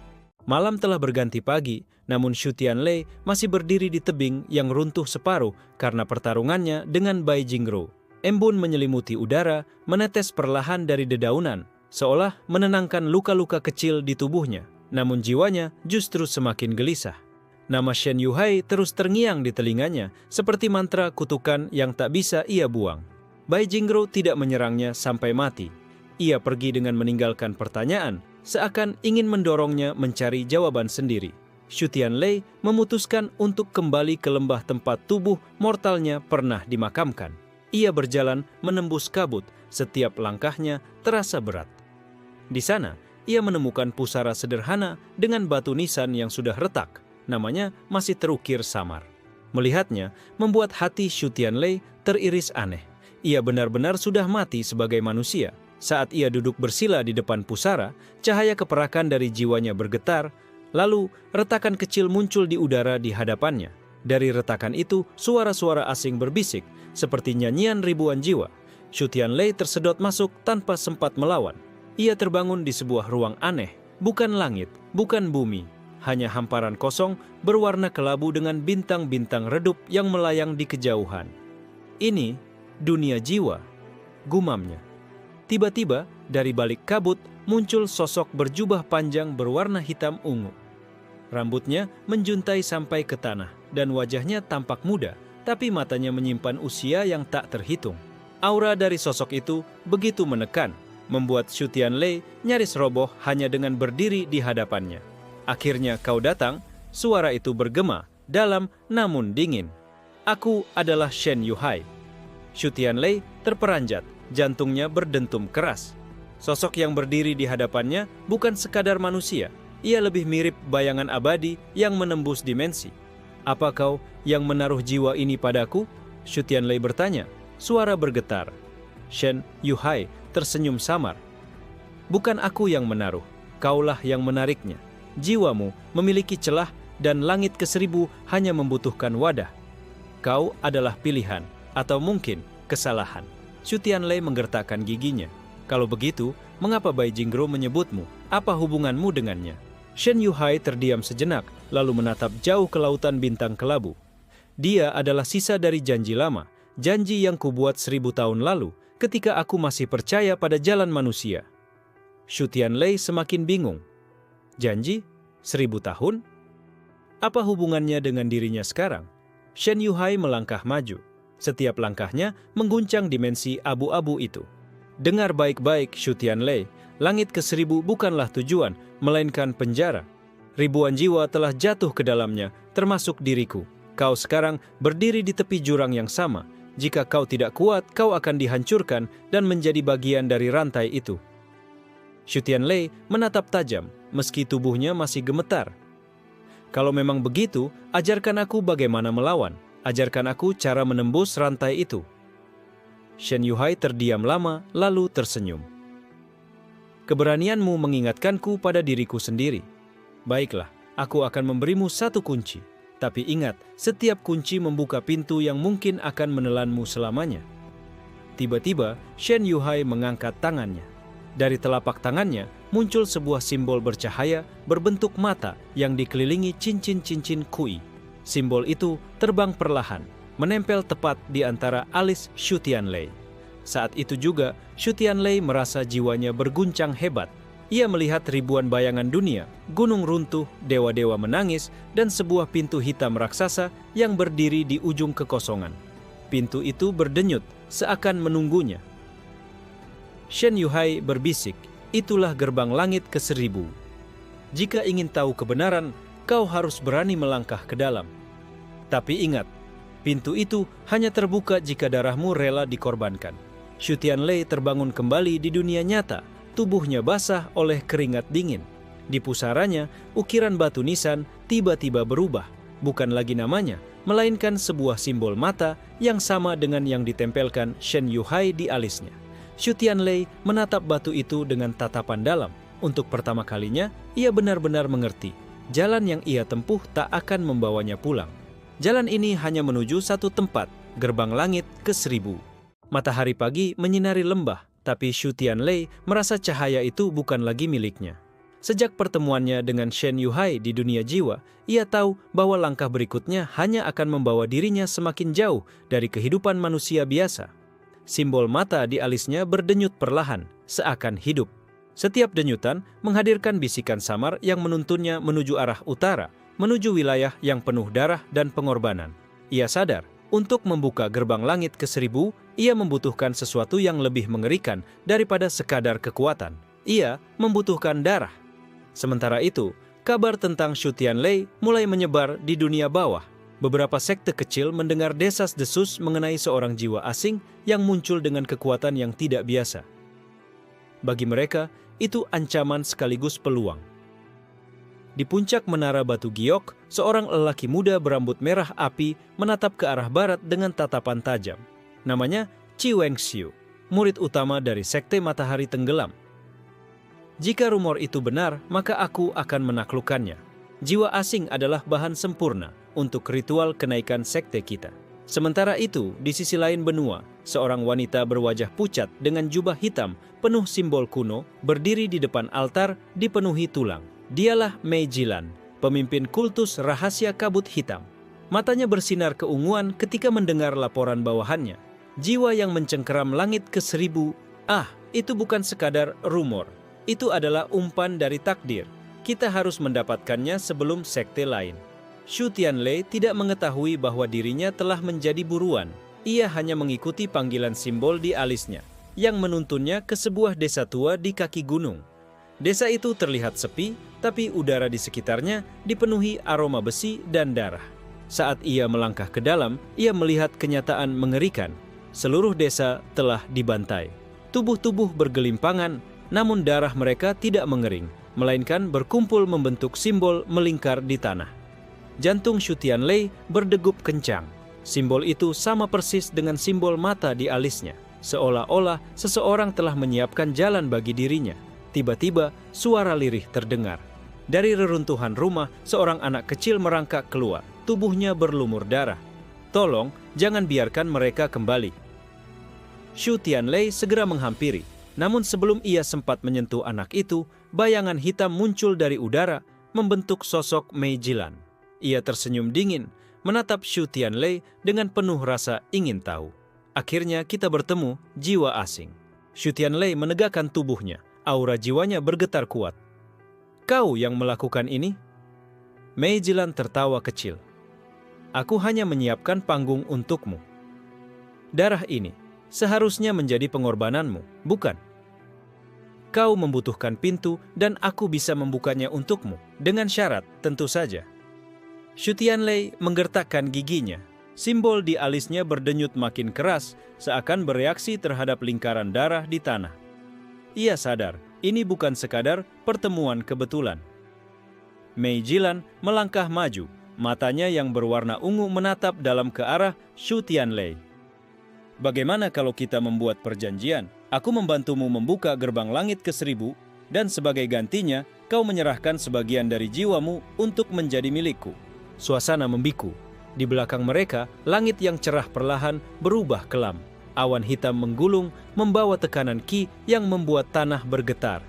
Malam telah berganti pagi, namun Shu Tianlei masih berdiri di tebing yang runtuh separuh karena pertarungannya dengan Bai Jingru. Embun menyelimuti udara, menetes perlahan dari dedaunan, seolah menenangkan luka-luka kecil di tubuhnya. Namun jiwanya justru semakin gelisah. Nama Shen Yuhai terus terngiang di telinganya, seperti mantra kutukan yang tak bisa ia buang. Bai Jingru tidak menyerangnya sampai mati. Ia pergi dengan meninggalkan pertanyaan, seakan ingin mendorongnya mencari jawaban sendiri. Shu Tianlei memutuskan untuk kembali ke lembah tempat tubuh mortalnya pernah dimakamkan. Ia berjalan menembus kabut, setiap langkahnya terasa berat. Di sana, ia menemukan pusara sederhana dengan batu nisan yang sudah retak. Namanya masih terukir samar. Melihatnya, membuat hati Shu Tianlei teriris aneh. Ia benar-benar sudah mati sebagai manusia. Saat ia duduk bersila di depan pusara, cahaya keperakan dari jiwanya bergetar, lalu retakan kecil muncul di udara di hadapannya. Dari retakan itu, suara-suara asing berbisik, seperti nyanyian ribuan jiwa. Shu Tianlei tersedot masuk tanpa sempat melawan. Ia terbangun di sebuah ruang aneh, bukan langit, bukan bumi, hanya hamparan kosong berwarna kelabu dengan bintang-bintang redup yang melayang di kejauhan. Ini dunia jiwa, gumamnya. Tiba-tiba, dari balik kabut muncul sosok berjubah panjang berwarna hitam ungu. Rambutnya menjuntai sampai ke tanah, dan wajahnya tampak muda, tapi matanya menyimpan usia yang tak terhitung. Aura dari sosok itu begitu menekan, membuat Shu Tianlei nyaris roboh hanya dengan berdiri di hadapannya. Akhirnya kau datang, suara itu bergema, dalam namun dingin. Aku adalah Shen Yuhai. Shu Tianlei terperanjat, jantungnya berdentum keras. Sosok yang berdiri di hadapannya bukan sekadar manusia, ia lebih mirip bayangan abadi yang menembus dimensi. Apa kau yang menaruh jiwa ini padaku? Shu Tianlei bertanya, suara bergetar. Shen Yuhai tersenyum samar. Bukan aku yang menaruh, kaulah yang menariknya. Jiwamu memiliki celah dan langit ke-1000 hanya membutuhkan wadah. Kau adalah pilihan, atau mungkin kesalahan. Shu Tianlei menggertakkan giginya. Kalau begitu, mengapa Bai Jingru menyebutmu? Apa hubunganmu dengannya? Shen Yuhai terdiam sejenak, lalu menatap jauh ke lautan bintang kelabu. Dia adalah sisa dari janji lama, janji yang kubuat 1000 tahun lalu, ketika aku masih percaya pada jalan manusia. Shu Tianlei semakin bingung. Janji? 1000 tahun? Apa hubungannya dengan dirinya sekarang? Shen Yuhai melangkah maju. Setiap langkahnya mengguncang dimensi abu-abu itu. Dengar baik-baik, Shu Tianlei, langit ke-1000 bukanlah tujuan, melainkan penjara. Ribuan jiwa telah jatuh ke dalamnya, termasuk diriku. Kau sekarang berdiri di tepi jurang yang sama. Jika kau tidak kuat, kau akan dihancurkan dan menjadi bagian dari rantai itu. Shu Tianlei menatap tajam, meski tubuhnya masih gemetar. Kalau memang begitu, ajarkan aku bagaimana melawan. Ajarkan aku cara menembus rantai itu. Shen Yuhai terdiam lama, lalu tersenyum. Keberanianmu mengingatkanku pada diriku sendiri. Baiklah, aku akan memberimu satu kunci. Tapi ingat, setiap kunci membuka pintu yang mungkin akan menelanmu selamanya. Tiba-tiba, Shen Yuhai mengangkat tangannya. Dari telapak tangannya, muncul sebuah simbol bercahaya berbentuk mata yang dikelilingi cincin-cincin kui. Simbol itu terbang perlahan, menempel tepat di antara alis Shu Tianlei. Saat itu juga, Shu Tianlei merasa jiwanya berguncang hebat. Ia melihat ribuan bayangan dunia, gunung runtuh, dewa-dewa menangis, dan sebuah pintu hitam raksasa yang berdiri di ujung kekosongan. Pintu itu berdenyut, seakan menunggunya. Shen Yuhai berbisik, itulah gerbang langit ke-1000. Jika ingin tahu kebenaran, kau harus berani melangkah ke dalam. Tapi ingat, pintu itu hanya terbuka jika darahmu rela dikorbankan. Shu Tianlei terbangun kembali di dunia nyata, tubuhnya basah oleh keringat dingin. Di pusaranya, ukiran batu nisan tiba-tiba berubah, bukan lagi namanya, melainkan sebuah simbol mata yang sama dengan yang ditempelkan Shen Yuhai di alisnya. Shu Tianlei menatap batu itu dengan tatapan dalam. Untuk pertama kalinya, ia benar-benar mengerti. Jalan yang ia tempuh tak akan membawanya pulang. Jalan ini hanya menuju satu tempat, gerbang langit ke-1000. Matahari pagi menyinari lembah, tapi Shu Tianlei merasa cahaya itu bukan lagi miliknya. Sejak pertemuannya dengan Shen Yuhai di dunia jiwa, ia tahu bahwa langkah berikutnya hanya akan membawa dirinya semakin jauh dari kehidupan manusia biasa. Simbol mata di alisnya berdenyut perlahan, seakan hidup. Setiap denyutan menghadirkan bisikan samar yang menuntunnya menuju arah utara, menuju wilayah yang penuh darah dan pengorbanan. Ia sadar, untuk membuka gerbang langit ke-1000, ia membutuhkan sesuatu yang lebih mengerikan daripada sekadar kekuatan. Ia membutuhkan darah. Sementara itu, kabar tentang Shu Tianlei mulai menyebar di dunia bawah. Beberapa sekte kecil mendengar desas-desus mengenai seorang jiwa asing yang muncul dengan kekuatan yang tidak biasa. Bagi mereka, itu ancaman sekaligus peluang. Di puncak menara batu giok, seorang lelaki muda berambut merah api menatap ke arah barat dengan tatapan tajam. Namanya Chi Wengxiu, murid utama dari sekte Matahari Tenggelam. Jika rumor itu benar, maka aku akan menaklukkannya. Jiwa asing adalah bahan sempurna untuk ritual kenaikan sekte kita. Sementara itu, di sisi lain benua, seorang wanita berwajah pucat dengan jubah hitam penuh simbol kuno berdiri di depan altar dipenuhi tulang. Dialah Mei Jilan, pemimpin kultus rahasia kabut hitam. Matanya bersinar keunguan ketika mendengar laporan bawahannya. Jiwa yang mencengkeram langit ke-1000, itu bukan sekadar rumor. Itu adalah umpan dari takdir. Kita harus mendapatkannya sebelum sekte lain. Shu Tianlei tidak mengetahui bahwa dirinya telah menjadi buruan. Ia hanya mengikuti panggilan simbol di alisnya, yang menuntunnya ke sebuah desa tua di kaki gunung. Desa itu terlihat sepi, tapi udara di sekitarnya dipenuhi aroma besi dan darah. Saat ia melangkah ke dalam, ia melihat kenyataan mengerikan. Seluruh desa telah dibantai. Tubuh-tubuh bergelimpangan, namun darah mereka tidak mengering, melainkan berkumpul membentuk simbol melingkar di tanah. Jantung Shu Tianlei berdegup kencang. Simbol itu sama persis dengan simbol mata di alisnya, seolah-olah seseorang telah menyiapkan jalan bagi dirinya. Tiba-tiba, suara lirih terdengar. Dari reruntuhan rumah, seorang anak kecil merangkak keluar. Tubuhnya berlumur darah. "Tolong, jangan biarkan mereka kembali." Shu Tianlei segera menghampiri. Namun sebelum ia sempat menyentuh anak itu, bayangan hitam muncul dari udara, membentuk sosok Mei Jilan. Ia tersenyum dingin, menatap Shu Tianlei dengan penuh rasa ingin tahu. "Akhirnya kita bertemu, jiwa asing." Shu Tianlei menegakkan tubuhnya, aura jiwanya bergetar kuat. "Kau yang melakukan ini?" Mei Jilan tertawa kecil. "Aku hanya menyiapkan panggung untukmu. Darah ini seharusnya menjadi pengorbananmu, bukan? Kau membutuhkan pintu dan aku bisa membukanya untukmu, dengan syarat tentu saja." Shu Tianlei menggertakkan giginya. Simbol di alisnya berdenyut makin keras, seakan bereaksi terhadap lingkaran darah di tanah. Ia sadar, ini bukan sekadar pertemuan kebetulan. Mei Jilan melangkah maju, matanya yang berwarna ungu menatap dalam ke arah Shu Tianlei. "Bagaimana kalau kita membuat perjanjian? Aku membantumu membuka gerbang langit ke-1000, dan sebagai gantinya, kau menyerahkan sebagian dari jiwamu untuk menjadi milikku." Suasana membiku. Di belakang mereka, langit yang cerah perlahan berubah kelam. Awan hitam menggulung, membawa tekanan ki yang membuat tanah bergetar.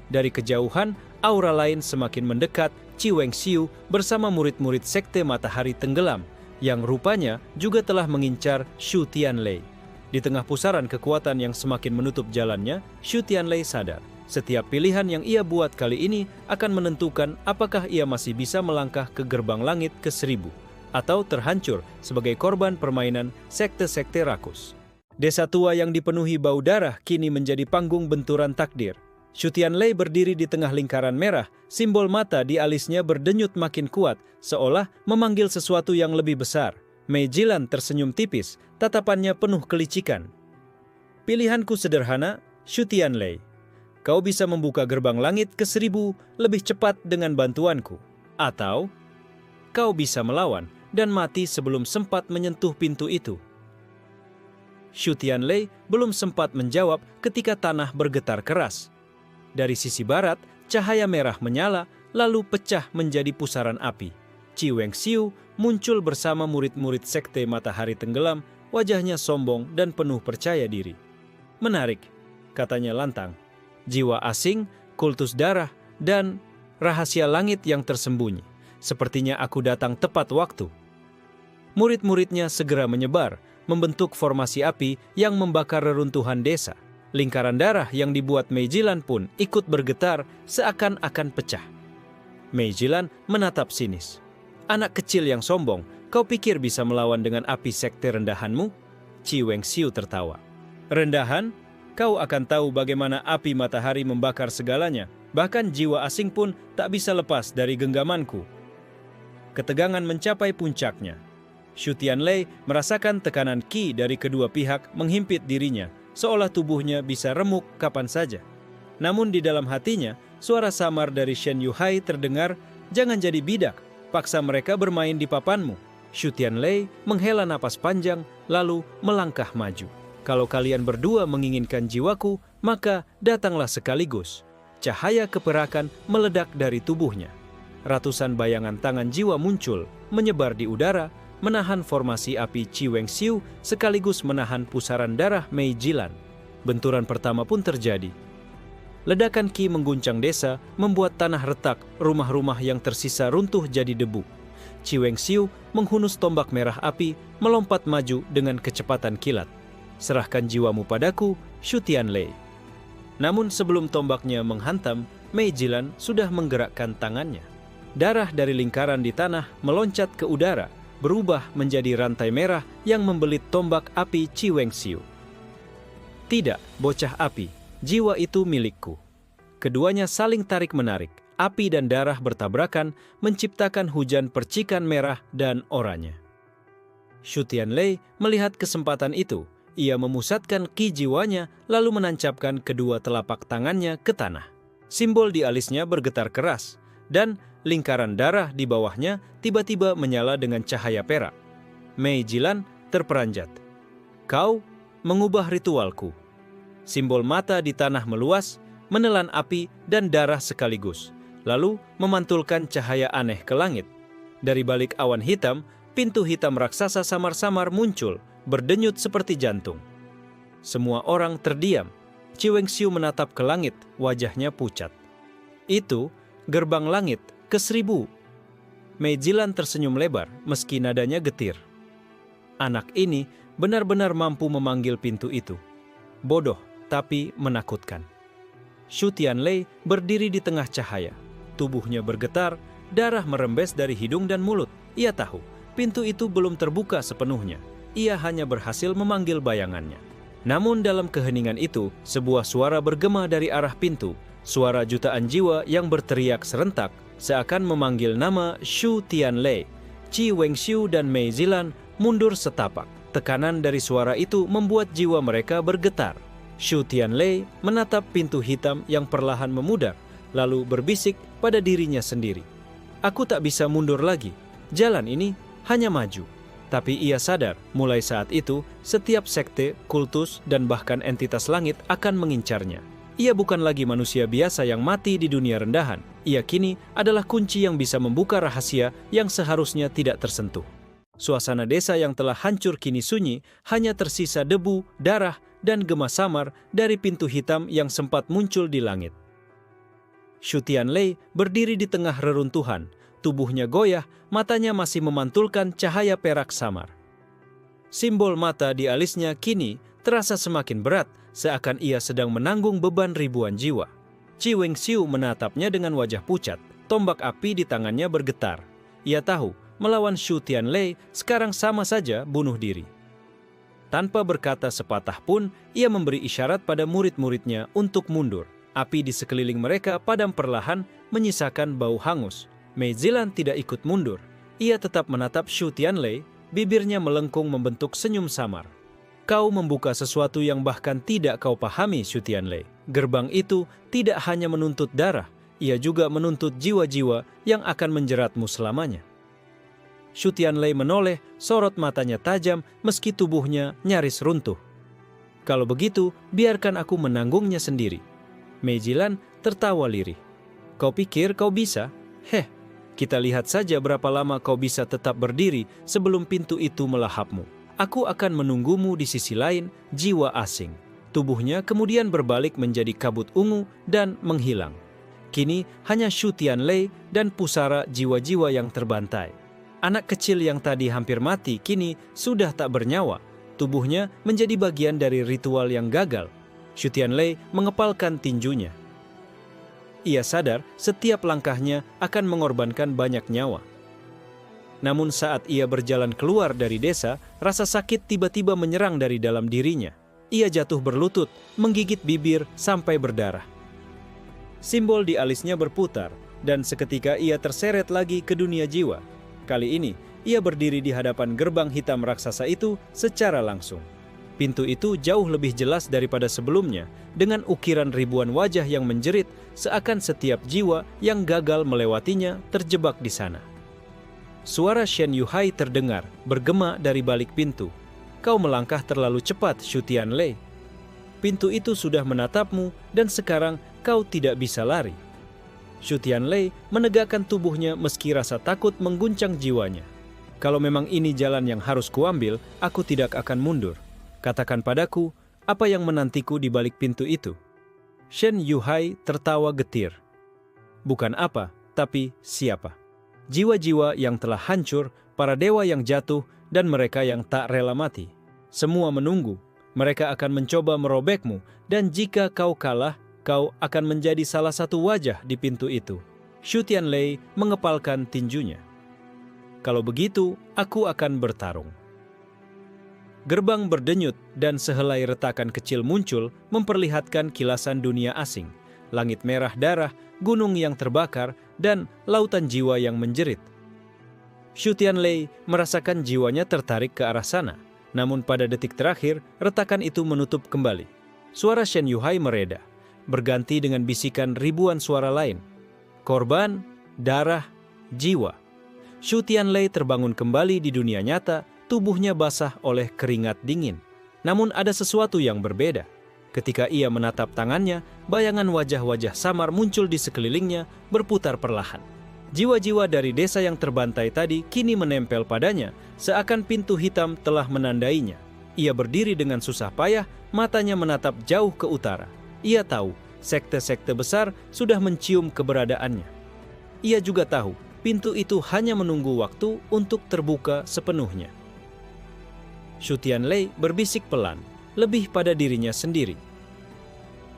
Dari kejauhan, aura lain semakin mendekat. Chi Wengxiu bersama murid-murid sekte Matahari Tenggelam, yang rupanya juga telah mengincar Shu Tianlei. Di tengah pusaran kekuatan yang semakin menutup jalannya, Shu Tianlei sadar. Setiap pilihan yang ia buat kali ini akan menentukan apakah ia masih bisa melangkah ke gerbang langit ke-1000 atau terhancur sebagai korban permainan sekte-sekte rakus. Desa tua yang dipenuhi bau darah kini menjadi panggung benturan takdir. Shu Tianlei berdiri di tengah lingkaran merah, simbol mata di alisnya berdenyut makin kuat, seolah memanggil sesuatu yang lebih besar. Mei Jilan tersenyum tipis, tatapannya penuh kelicikan. "Pilihanku sederhana, Shu Tianlei. Kau bisa membuka gerbang langit ke-1000 lebih cepat dengan bantuanku. Atau kau bisa melawan dan mati sebelum sempat menyentuh pintu itu." Shu Tianlei belum sempat menjawab ketika tanah bergetar keras. Dari sisi barat, cahaya merah menyala lalu pecah menjadi pusaran api. Chi Wengxiu muncul bersama murid-murid sekte Matahari Tenggelam, wajahnya sombong dan penuh percaya diri. "Menarik," katanya lantang. "Jiwa asing, kultus darah, dan rahasia langit yang tersembunyi. Sepertinya aku datang tepat waktu. Murid-muridnya segera menyebar, membentuk formasi api yang membakar reruntuhan desa. Lingkaran darah yang dibuat Meijilan pun ikut bergetar seakan-akan pecah. Meijilan menatap sinis. Anak kecil yang sombong, kau pikir bisa melawan dengan api sekte rendahanmu? Qi Wengxiu tertawa. Rendahan? Kau akan tahu bagaimana api matahari membakar segalanya. Bahkan jiwa asing pun tak bisa lepas dari genggamanku. Ketegangan mencapai puncaknya. Shu Tianlei merasakan tekanan Qi dari kedua pihak menghimpit dirinya, seolah tubuhnya bisa remuk kapan saja. Namun di dalam hatinya, suara samar dari Shen Yuhai terdengar, "Jangan jadi bidak, paksa mereka bermain di papanmu." Shu Tianlei menghela napas panjang, lalu melangkah maju. "Kalau kalian berdua menginginkan jiwaku, maka datanglah sekaligus." Cahaya keperakan meledak dari tubuhnya. Ratusan bayangan tangan jiwa muncul, menyebar di udara, menahan formasi api Qi Wengxiu sekaligus menahan pusaran darah Meijilan. Benturan pertama pun terjadi. Ledakan Qi mengguncang desa, membuat tanah retak, rumah-rumah yang tersisa runtuh jadi debu. Qi Wengxiu menghunus tombak merah api, melompat maju dengan kecepatan kilat. "Serahkan jiwamu padaku, Shu Tianlei." Namun sebelum tombaknya menghantam, Meijilan sudah menggerakkan tangannya. Darah dari lingkaran di tanah meloncat ke udara, berubah menjadi rantai merah yang membelit tombak api Qi Wengxiu. "Tidak, bocah api, jiwa itu milikku." Keduanya saling tarik-menarik, api dan darah bertabrakan, menciptakan hujan percikan merah dan oranye. Shu Tianlei melihat kesempatan itu. Ia memusatkan Qi jiwanya, lalu menancapkan kedua telapak tangannya ke tanah. Simbol di alisnya bergetar keras, dan lingkaran darah di bawahnya tiba-tiba menyala dengan cahaya perak. Meijilan terperanjat. "Kau mengubah ritualku." Simbol mata di tanah meluas, menelan api dan darah sekaligus, lalu memantulkan cahaya aneh ke langit. Dari balik awan hitam, pintu hitam raksasa samar-samar muncul, berdenyut seperti jantung. Semua orang terdiam. Qi Wengxiu menatap ke langit, wajahnya pucat. "Itu gerbang langit ke-1000. Meijilan tersenyum lebar, meski nadanya getir. Anak ini benar-benar mampu memanggil pintu itu. Bodoh, tapi menakutkan. Shu Tianlei berdiri di tengah cahaya. Tubuhnya bergetar, darah merembes dari hidung dan mulut. Ia tahu, pintu itu belum terbuka sepenuhnya. Ia hanya berhasil memanggil bayangannya. Namun dalam keheningan itu, sebuah suara bergema dari arah pintu. Suara jutaan jiwa yang berteriak serentak, seakan memanggil nama Shu Tianlei. Qi Wengxiu dan Meijilan mundur setapak. Tekanan dari suara itu membuat jiwa mereka bergetar. Shu Tianlei menatap pintu hitam yang perlahan memudar, lalu berbisik pada dirinya sendiri. "Aku tak bisa mundur lagi. Jalan ini hanya maju." Tapi ia sadar, mulai saat itu, setiap sekte, kultus, dan bahkan entitas langit akan mengincarnya. Ia bukan lagi manusia biasa yang mati di dunia rendahan. Ia kini adalah kunci yang bisa membuka rahasia yang seharusnya tidak tersentuh. Suasana desa yang telah hancur kini sunyi, hanya tersisa debu, darah, dan gema samar dari pintu hitam yang sempat muncul di langit. Shu Tianlei berdiri di tengah reruntuhan. Tubuhnya goyah, matanya masih memantulkan cahaya perak samar. Simbol mata di alisnya kini terasa semakin berat, seakan ia sedang menanggung beban ribuan jiwa. Qi Wengxiu menatapnya dengan wajah pucat, tombak api di tangannya bergetar. Ia tahu, melawan Shu Tianlei sekarang sama saja bunuh diri. Tanpa berkata sepatah pun, ia memberi isyarat pada murid-muridnya untuk mundur. Api di sekeliling mereka padam perlahan, menyisakan bau hangus. Meijilan tidak ikut mundur. Ia tetap menatap Shu Tianlei, bibirnya melengkung membentuk senyum samar. "Kau membuka sesuatu yang bahkan tidak kau pahami, Shu Tianlei. Gerbang itu tidak hanya menuntut darah, ia juga menuntut jiwa-jiwa yang akan menjeratmu selamanya." Shu Tianlei menoleh, sorot matanya tajam meski tubuhnya nyaris runtuh. "Kalau begitu, biarkan aku menanggungnya sendiri." Meijilan tertawa lirih. "Kau pikir kau bisa? Heh, kita lihat saja berapa lama kau bisa tetap berdiri sebelum pintu itu melahapmu. Aku akan menunggumu di sisi lain, jiwa asing." Tubuhnya kemudian berbalik menjadi kabut ungu dan menghilang. Kini hanya Shu Tianlei dan pusara jiwa-jiwa yang terbantai. Anak kecil yang tadi hampir mati kini sudah tak bernyawa. Tubuhnya menjadi bagian dari ritual yang gagal. Shu Tianlei mengepalkan tinjunya. Ia sadar setiap langkahnya akan mengorbankan banyak nyawa. Namun saat ia berjalan keluar dari desa, rasa sakit tiba-tiba menyerang dari dalam dirinya. Ia jatuh berlutut, menggigit bibir sampai berdarah. Simbol di alisnya berputar, dan seketika ia terseret lagi ke dunia jiwa. Kali ini, ia berdiri di hadapan gerbang hitam raksasa itu secara langsung. Pintu itu jauh lebih jelas daripada sebelumnya, dengan ukiran ribuan wajah yang menjerit, seakan setiap jiwa yang gagal melewatinya terjebak di sana. Suara Shen Yuhai terdengar, bergema dari balik pintu. Kau melangkah terlalu cepat, Shu Tianlei. Pintu itu sudah menatapmu, dan sekarang kau tidak bisa lari. Shu Tianlei menegakkan tubuhnya meski rasa takut mengguncang jiwanya. Kalau memang ini jalan yang harus kuambil, aku tidak akan mundur. Katakan padaku, apa yang menantiku di balik pintu itu? Shen Yuhai tertawa getir. Bukan apa, tapi siapa? Jiwa-jiwa yang telah hancur, para dewa yang jatuh, dan mereka yang tak rela mati. Semua menunggu. Mereka akan mencoba merobekmu, dan jika kau kalah, kau akan menjadi salah satu wajah di pintu itu. Shu Tianlei mengepalkan tinjunya. Kalau begitu, aku akan bertarung. Gerbang berdenyut dan sehelai retakan kecil muncul memperlihatkan kilasan dunia asing. Langit merah darah, gunung yang terbakar, dan lautan jiwa yang menjerit. Shu Tianlei merasakan jiwanya tertarik ke arah sana. Namun pada detik terakhir, retakan itu menutup kembali. Suara Shen Yuhai mereda, berganti dengan bisikan ribuan suara lain. Korban, darah, jiwa. Shu Tianlei terbangun kembali di dunia nyata, tubuhnya basah oleh keringat dingin. Namun ada sesuatu yang berbeda. Ketika ia menatap tangannya, bayangan wajah-wajah samar muncul di sekelilingnya, berputar perlahan. Jiwa-jiwa dari desa yang terbantai tadi kini menempel padanya, seakan pintu hitam telah menandainya. Ia berdiri dengan susah payah, matanya menatap jauh ke utara. Ia tahu, sekte-sekte besar sudah mencium keberadaannya. Ia juga tahu, pintu itu hanya menunggu waktu untuk terbuka sepenuhnya. Shu Tianlei berbisik pelan, lebih pada dirinya sendiri.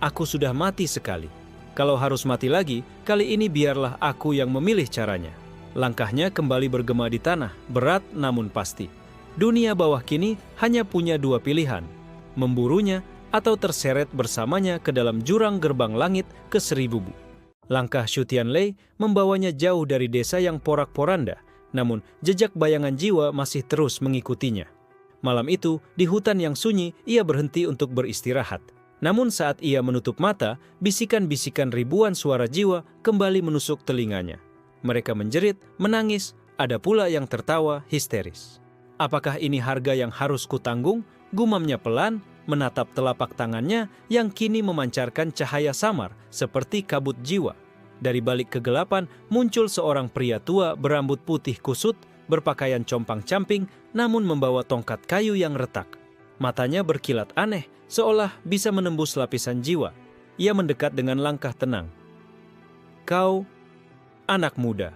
Aku sudah mati sekali. Kalau harus mati lagi, kali ini biarlah aku yang memilih caranya. Langkahnya kembali bergema di tanah, berat namun pasti. Dunia bawah kini hanya punya dua pilihan, memburunya atau terseret bersamanya ke dalam jurang gerbang langit ke 1000 bu. Langkah Shu Tianlei membawanya jauh dari desa yang porak-poranda, namun jejak bayangan jiwa masih terus mengikutinya. Malam itu, di hutan yang sunyi, ia berhenti untuk beristirahat. Namun saat ia menutup mata, bisikan-bisikan ribuan suara jiwa kembali menusuk telinganya. Mereka menjerit, menangis, ada pula yang tertawa histeris. Apakah ini harga yang harus kutanggung? Gumamnya pelan, menatap telapak tangannya yang kini memancarkan cahaya samar seperti kabut jiwa. Dari balik kegelapan muncul seorang pria tua berambut putih kusut, berpakaian compang-camping, namun membawa tongkat kayu yang retak. Matanya berkilat aneh, seolah bisa menembus lapisan jiwa. Ia mendekat dengan langkah tenang. Kau, anak muda.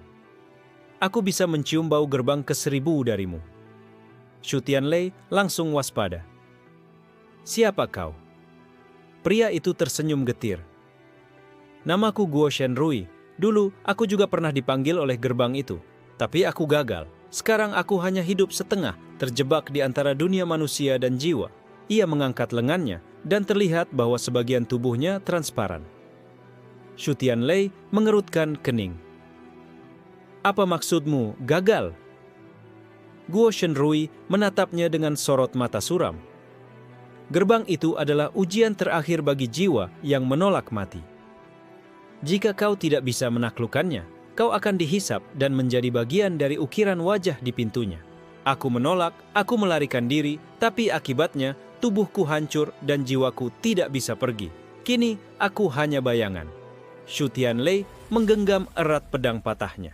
Aku bisa mencium bau gerbang ke 1000 darimu. Shu Tianlei langsung waspada. Siapa kau? Pria itu tersenyum getir. Namaku Guo Shenrui. Dulu aku juga pernah dipanggil oleh gerbang itu. Tapi aku gagal. Sekarang aku hanya hidup setengah, terjebak di antara dunia manusia dan jiwa. Ia mengangkat lengannya, dan terlihat bahwa sebagian tubuhnya transparan. Shu Tianlei mengerutkan kening. Apa maksudmu, gagal? Guo Shenrui menatapnya dengan sorot mata suram. Gerbang itu adalah ujian terakhir bagi jiwa yang menolak mati. Jika kau tidak bisa menaklukkannya, kau akan dihisap dan menjadi bagian dari ukiran wajah di pintunya. Aku menolak, aku melarikan diri, tapi akibatnya tubuhku hancur dan jiwaku tidak bisa pergi. Kini aku hanya bayangan. Shu Tianlei menggenggam erat pedang patahnya.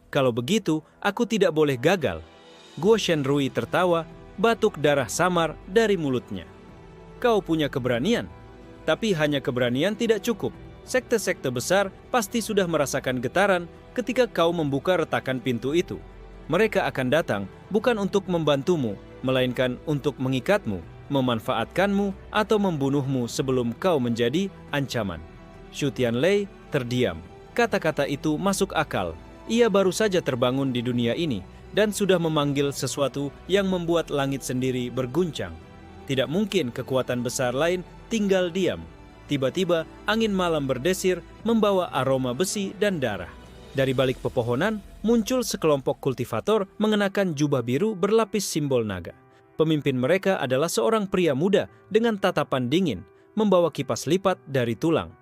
Kalau begitu, aku tidak boleh gagal. Guo Shenrui tertawa, batuk darah samar dari mulutnya. Kau punya keberanian, tapi hanya keberanian tidak cukup. sekte-sekte besar pasti sudah merasakan getaran ketika kau membuka retakan pintu itu. Mereka akan datang bukan untuk membantumu, melainkan untuk mengikatmu, memanfaatkanmu, atau membunuhmu sebelum kau menjadi ancaman. Shu Tianlei terdiam. Kata-kata itu masuk akal. Ia baru saja terbangun di dunia ini dan sudah memanggil sesuatu yang membuat langit sendiri berguncang. Tidak mungkin kekuatan besar lain tinggal diam. Tiba-tiba angin malam berdesir membawa aroma besi dan darah. Dari balik pepohonan muncul sekelompok kultivator mengenakan jubah biru berlapis simbol naga. Pemimpin mereka adalah seorang pria muda dengan tatapan dingin, membawa kipas lipat dari tulang.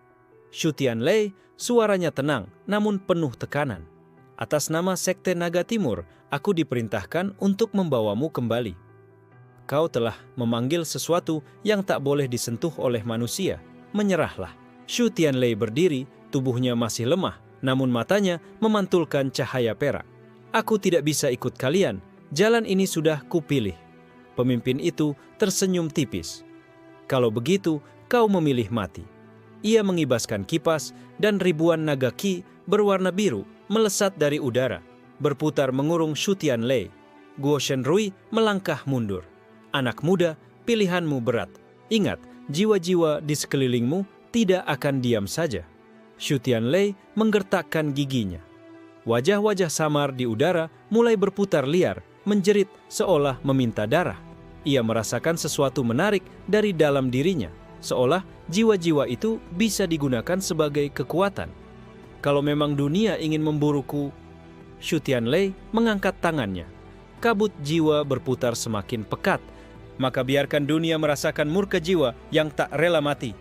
Shu Tianlei, suaranya tenang namun penuh tekanan. Atas nama Sekte Naga Timur, aku diperintahkan untuk membawamu kembali. Kau telah memanggil sesuatu yang tak boleh disentuh oleh manusia. Menyerahlah. Shu Tianlei berdiri, tubuhnya masih lemah, namun matanya memantulkan cahaya perak. Aku tidak bisa ikut kalian, jalan ini sudah kupilih. Pemimpin itu tersenyum tipis. Kalau begitu, kau memilih mati. Ia mengibaskan kipas dan ribuan naga Qi berwarna biru melesat dari udara, berputar mengurung Shu Tianlei. Guo Shenrui melangkah mundur. Anak muda, pilihanmu berat. Ingat, jiwa-jiwa di sekelilingmu tidak akan diam saja. Shu Tianlei menggertakkan giginya. Wajah-wajah samar di udara mulai berputar liar, menjerit seolah meminta darah. Ia merasakan sesuatu menarik dari dalam dirinya, seolah jiwa-jiwa itu bisa digunakan sebagai kekuatan. Kalau memang dunia ingin memburuku, Shu Tianlei mengangkat tangannya. Kabut jiwa berputar semakin pekat, maka biarkan dunia merasakan murka jiwa yang tak rela mati.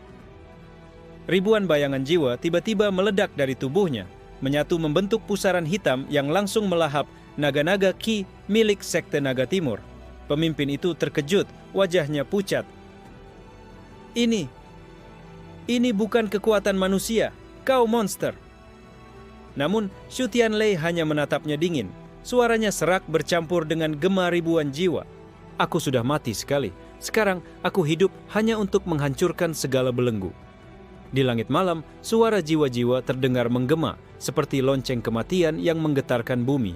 Ribuan bayangan jiwa tiba-tiba meledak dari tubuhnya, menyatu membentuk pusaran hitam yang langsung melahap naga-naga Qi milik Sekte Naga Timur. Pemimpin itu terkejut, wajahnya pucat. Ini bukan kekuatan manusia, kau monster. Namun Shu Tianlei hanya menatapnya dingin. Suaranya serak bercampur dengan gema ribuan jiwa. Aku sudah mati sekali. Sekarang aku hidup hanya untuk menghancurkan segala belenggu. Di langit malam, suara jiwa-jiwa terdengar menggema, seperti lonceng kematian yang menggetarkan bumi.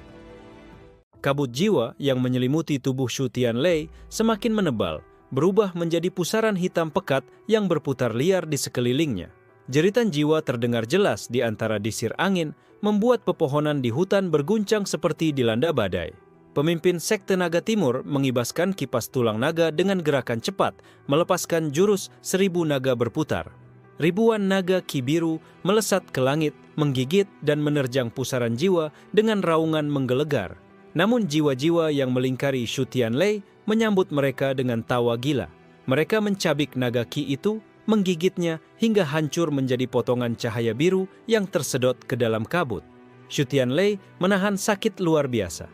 Kabut jiwa yang menyelimuti tubuh Shu Tianlei semakin menebal, berubah menjadi pusaran hitam pekat yang berputar liar di sekelilingnya. Jeritan jiwa terdengar jelas di antara desir angin, membuat pepohonan di hutan berguncang seperti dilanda badai. Pemimpin Sekte Naga Timur mengibaskan kipas tulang naga dengan gerakan cepat, melepaskan jurus 1000 naga berputar. Ribuan naga Qi biru melesat ke langit, menggigit dan menerjang pusaran jiwa dengan raungan menggelegar. Namun jiwa-jiwa yang melingkari Shu Tianlei menyambut mereka dengan tawa gila. Mereka mencabik naga Qi itu, menggigitnya hingga hancur menjadi potongan cahaya biru yang tersedot ke dalam kabut. Shu Tianlei menahan sakit luar biasa.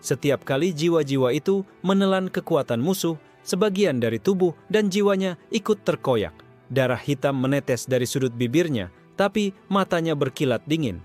Setiap kali jiwa-jiwa itu menelan kekuatan musuh, sebagian dari tubuh dan jiwanya ikut terkoyak. Darah hitam menetes dari sudut bibirnya, tapi matanya berkilat dingin.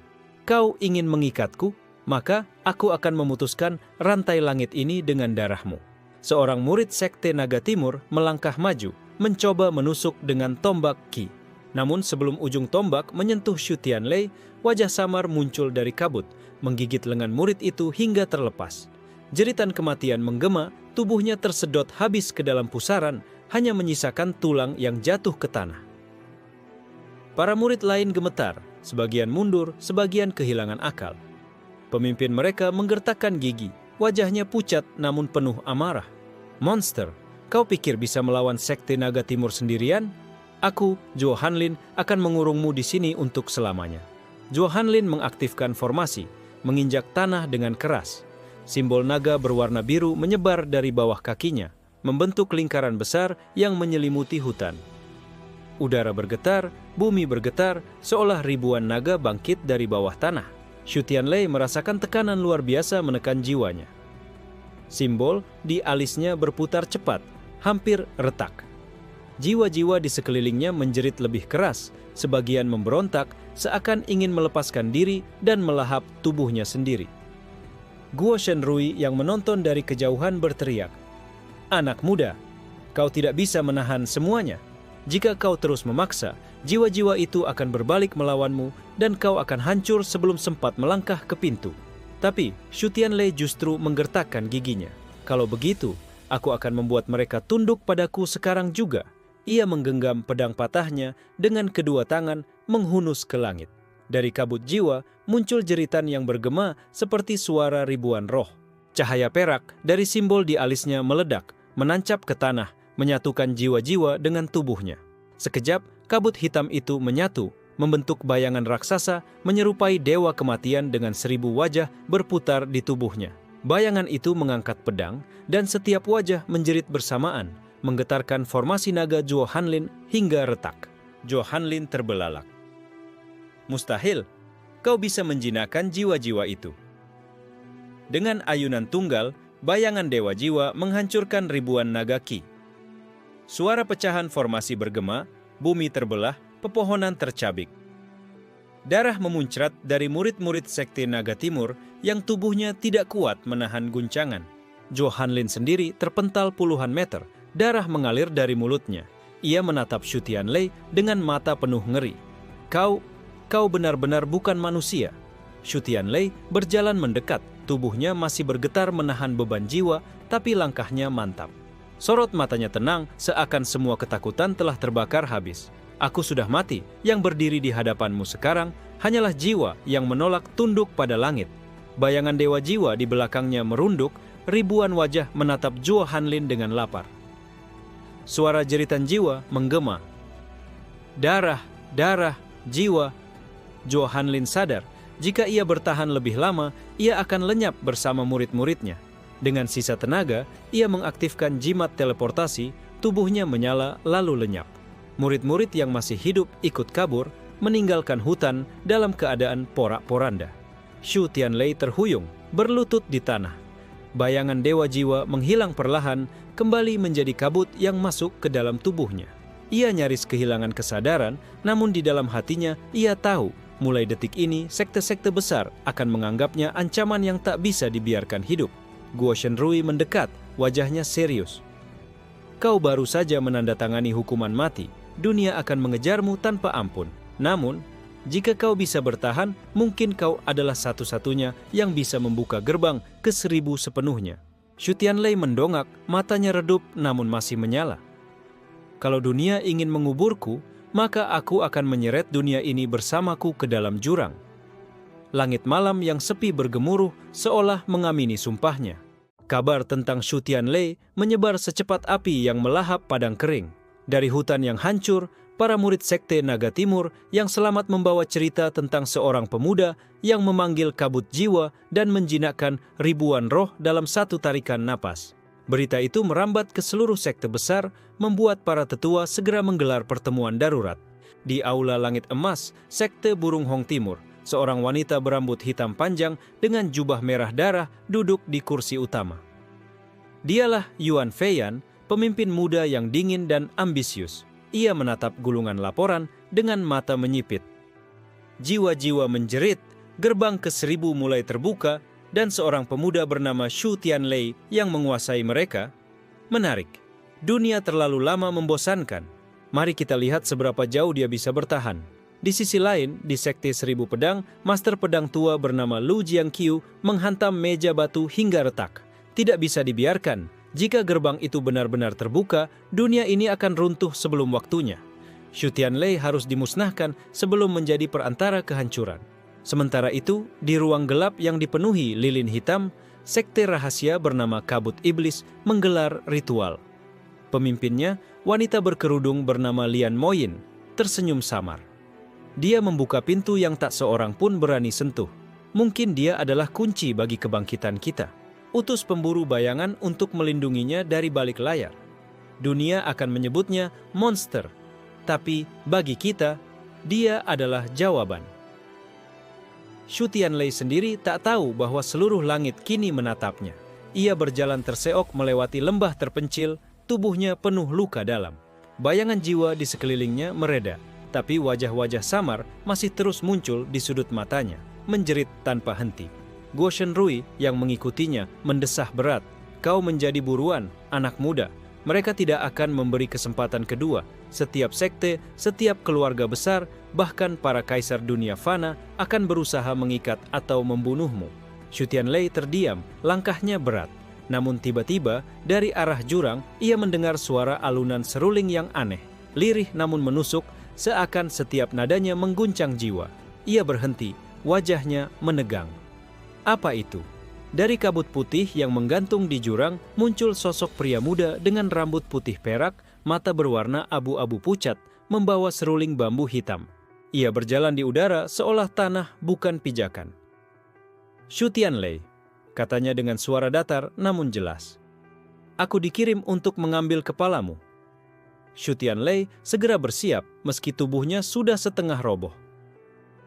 Kau ingin mengikatku? Maka aku akan memutuskan rantai langit ini dengan darahmu. Seorang murid Sekte Naga Timur melangkah maju, mencoba menusuk dengan tombak Qi. Namun sebelum ujung tombak menyentuh Shu Tianlei, wajah samar muncul dari kabut, menggigit lengan murid itu hingga terlepas. Jeritan kematian menggema, tubuhnya tersedot habis ke dalam pusaran, hanya menyisakan tulang yang jatuh ke tanah. Para murid lain gemetar, sebagian mundur, sebagian kehilangan akal. Pemimpin mereka menggertakkan gigi, wajahnya pucat namun penuh amarah. Monster, kau pikir bisa melawan Sekte Naga Timur sendirian? Aku, Zhuo Hanlin, akan mengurungmu di sini untuk selamanya. Zhuo Hanlin mengaktifkan formasi, menginjak tanah dengan keras. Simbol naga berwarna biru menyebar dari bawah kakinya, membentuk lingkaran besar yang menyelimuti hutan. Udara bergetar, bumi bergetar, seolah ribuan naga bangkit dari bawah tanah. Shu Tianlei merasakan tekanan luar biasa menekan jiwanya. Simbol di alisnya berputar cepat, hampir retak. Jiwa-jiwa di sekelilingnya menjerit lebih keras, sebagian memberontak, seakan ingin melepaskan diri dan melahap tubuhnya sendiri. Guo Shenrui yang menonton dari kejauhan berteriak, "Anak muda, kau tidak bisa menahan semuanya." Jika kau terus memaksa, jiwa-jiwa itu akan berbalik melawanmu dan kau akan hancur sebelum sempat melangkah ke pintu. Tapi Shu Tianlei justru menggertakkan giginya. Kalau begitu, aku akan membuat mereka tunduk padaku sekarang juga. Ia menggenggam pedang patahnya dengan kedua tangan menghunus ke langit. Dari kabut jiwa muncul jeritan yang bergema seperti suara ribuan roh. Cahaya perak dari simbol di alisnya meledak, menancap ke tanah, menyatukan jiwa-jiwa dengan tubuhnya. Sekejap, kabut hitam itu menyatu, membentuk bayangan raksasa menyerupai dewa kematian dengan 1000 wajah berputar di tubuhnya. Bayangan itu mengangkat pedang dan setiap wajah menjerit bersamaan, menggetarkan formasi naga Zhuo Hanlin hingga retak. Zhuo Hanlin terbelalak. Mustahil, kau bisa menjinakkan jiwa-jiwa itu. Dengan ayunan tunggal, bayangan dewa jiwa menghancurkan ribuan naga ki. Suara pecahan formasi bergema, bumi terbelah, pepohonan tercabik. Darah memuncrat dari murid-murid Sekte Naga Timur yang tubuhnya tidak kuat menahan guncangan. Zhuo Hanlin sendiri terpental puluhan meter, darah mengalir dari mulutnya. Ia menatap Shu Tianlei dengan mata penuh ngeri. Kau benar-benar bukan manusia. Shu Tianlei berjalan mendekat, tubuhnya masih bergetar menahan beban jiwa, tapi langkahnya mantap. Sorot matanya tenang, seakan semua ketakutan telah terbakar habis. Aku sudah mati, yang berdiri di hadapanmu sekarang hanyalah jiwa yang menolak tunduk pada langit. Bayangan dewa jiwa di belakangnya merunduk, ribuan wajah menatap Zhuo Hanlin dengan lapar. Suara jeritan jiwa menggema. Darah, darah, jiwa. Zhuo Hanlin sadar, jika ia bertahan lebih lama, ia akan lenyap bersama murid-muridnya. Dengan sisa tenaga, ia mengaktifkan jimat teleportasi, tubuhnya menyala lalu lenyap. Murid-murid yang masih hidup ikut kabur, meninggalkan hutan dalam keadaan porak-poranda. Shu Tianlei terhuyung, berlutut di tanah. Bayangan dewa jiwa menghilang perlahan, kembali menjadi kabut yang masuk ke dalam tubuhnya. Ia nyaris kehilangan kesadaran, namun di dalam hatinya ia tahu, mulai detik ini sekte-sekte besar akan menganggapnya ancaman yang tak bisa dibiarkan hidup. Guo Shenrui mendekat, wajahnya serius. Kau baru saja menandatangani hukuman mati, dunia akan mengejarmu tanpa ampun. Namun, jika kau bisa bertahan, mungkin kau adalah satu-satunya yang bisa membuka gerbang ke 1000 sepenuhnya. Shu Tianlei mendongak, matanya redup namun masih menyala. Kalau dunia ingin menguburku, maka aku akan menyeret dunia ini bersamaku ke dalam jurang. Langit malam yang sepi bergemuruh seolah mengamini sumpahnya. Kabar tentang Shu Tianlei menyebar secepat api yang melahap padang kering. Dari hutan yang hancur, para murid Sekte Naga Timur yang selamat membawa cerita tentang seorang pemuda yang memanggil kabut jiwa dan menjinakkan ribuan roh dalam satu tarikan napas. Berita itu merambat ke seluruh sekte besar, membuat para tetua segera menggelar pertemuan darurat. Di Aula Langit Emas, Sekte Burung Hong Timur, seorang wanita berambut hitam panjang dengan jubah merah darah duduk di kursi utama. Dialah Yuan Feiyan, pemimpin muda yang dingin dan ambisius. Ia menatap gulungan laporan dengan mata menyipit. Jiwa-jiwa menjerit, gerbang ke 1000 mulai terbuka, dan seorang pemuda bernama Shu Tianlei yang menguasai mereka. Menarik, dunia terlalu lama membosankan. Mari kita lihat seberapa jauh dia bisa bertahan. Di sisi lain, di Sekte 1000 Pedang, Master Pedang Tua bernama Lu Jiangqiu menghantam meja batu hingga retak. Tidak bisa dibiarkan. Jika gerbang itu benar-benar terbuka, dunia ini akan runtuh sebelum waktunya. Shu Tianlei harus dimusnahkan sebelum menjadi perantara kehancuran. Sementara itu, di ruang gelap yang dipenuhi lilin hitam, sekte rahasia bernama Kabut Iblis menggelar ritual. Pemimpinnya, wanita berkerudung bernama Lian Moyin, tersenyum samar. Dia membuka pintu yang tak seorang pun berani sentuh. Mungkin dia adalah kunci bagi kebangkitan kita. Utus pemburu bayangan untuk melindunginya dari balik layar. Dunia akan menyebutnya monster, tapi bagi kita, dia adalah jawaban. Shu Tianlei sendiri tak tahu bahwa seluruh langit kini menatapnya. Ia berjalan terseok melewati lembah terpencil, tubuhnya penuh luka dalam. Bayangan jiwa di sekelilingnya mereda, tapi wajah-wajah samar masih terus muncul di sudut matanya, menjerit tanpa henti. Guo Shenrui yang mengikutinya mendesah berat. Kau menjadi buruan, anak muda. Mereka tidak akan memberi kesempatan kedua. setiap sekte, setiap keluarga besar, bahkan para kaisar dunia fana akan berusaha mengikat atau membunuhmu. Shu Tianlei terdiam, langkahnya berat. Namun tiba-tiba, dari arah jurang, ia mendengar suara alunan seruling yang aneh. Lirih namun menusuk, seakan setiap nadanya mengguncang jiwa. Ia berhenti, wajahnya menegang. Apa itu? Dari kabut putih yang menggantung di jurang, muncul sosok pria muda dengan rambut putih perak, mata berwarna abu-abu pucat, membawa seruling bambu hitam. Ia berjalan di udara seolah tanah bukan pijakan. Shu Tianlei, katanya dengan suara datar namun jelas. Aku dikirim untuk mengambil kepalamu. Shu Tianlei segera bersiap meski tubuhnya sudah setengah roboh.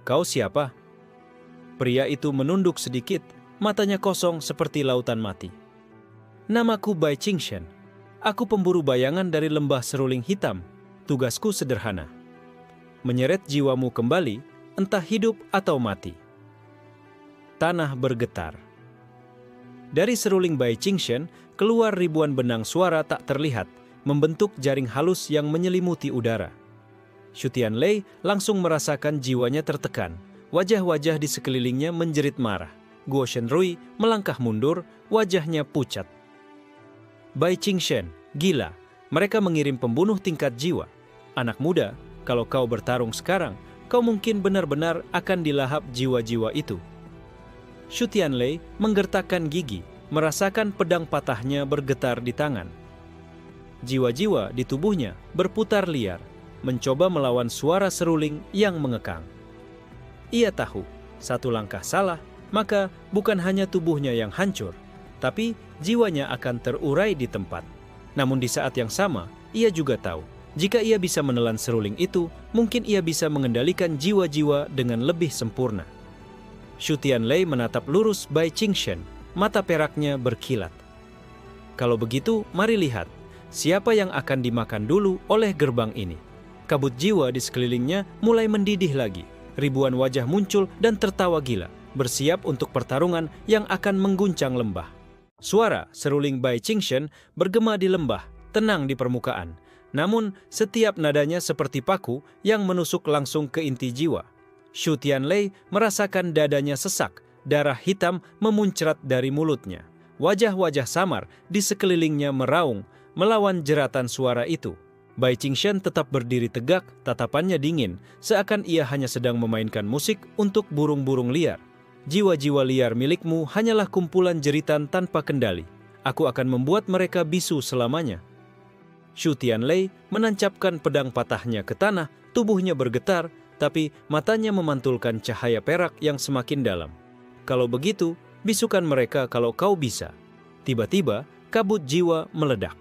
Kau siapa? Pria itu menunduk sedikit, matanya kosong seperti lautan mati. Namaku Bai Qingshen. Aku pemburu bayangan dari lembah seruling hitam. Tugasku sederhana. Menyeret jiwamu kembali, entah hidup atau mati. Tanah bergetar. Dari seruling Bai Qingshen, keluar ribuan benang suara tak terlihat, membentuk jaring halus yang menyelimuti udara. Shu Tianlei langsung merasakan jiwanya tertekan. Wajah-wajah di sekelilingnya menjerit marah. Guo Shenrui melangkah mundur, wajahnya pucat. Bai Qingshen, gila. Mereka mengirim pembunuh tingkat jiwa. Anak muda, kalau kau bertarung sekarang, kau mungkin benar-benar akan dilahap jiwa-jiwa itu. Shu Tianlei menggertakkan gigi, merasakan pedang patahnya bergetar di tangan. Jiwa-jiwa di tubuhnya berputar liar, mencoba melawan suara seruling yang mengekang. Ia tahu, satu langkah salah, maka bukan hanya tubuhnya yang hancur, tapi jiwanya akan terurai di tempat. Namun di saat yang sama, ia juga tahu, jika ia bisa menelan seruling itu, mungkin ia bisa mengendalikan jiwa-jiwa dengan lebih sempurna. Shu Tianlei menatap lurus Bai Qingshen, mata peraknya berkilat. Kalau begitu, mari lihat, siapa yang akan dimakan dulu oleh gerbang ini. Kabut jiwa di sekelilingnya mulai mendidih lagi. Ribuan wajah muncul dan tertawa gila, bersiap untuk pertarungan yang akan mengguncang lembah. Suara seruling Bai Qingshen bergema di lembah, tenang di permukaan. Namun, setiap nadanya seperti paku yang menusuk langsung ke inti jiwa. Shu Tianlei merasakan dadanya sesak, darah hitam memuncrat dari mulutnya. Wajah-wajah samar di sekelilingnya meraung, melawan jeratan suara itu. Bai Qingshen tetap berdiri tegak, tatapannya dingin, seakan ia hanya sedang memainkan musik untuk burung-burung liar. Jiwa-jiwa liar milikmu hanyalah kumpulan jeritan tanpa kendali. Aku akan membuat mereka bisu selamanya. Shu Tianlei menancapkan pedang patahnya ke tanah, tubuhnya bergetar, tapi matanya memantulkan cahaya perak yang semakin dalam. Kalau begitu, bisukan mereka kalau kau bisa. Tiba-tiba, kabut jiwa meledak.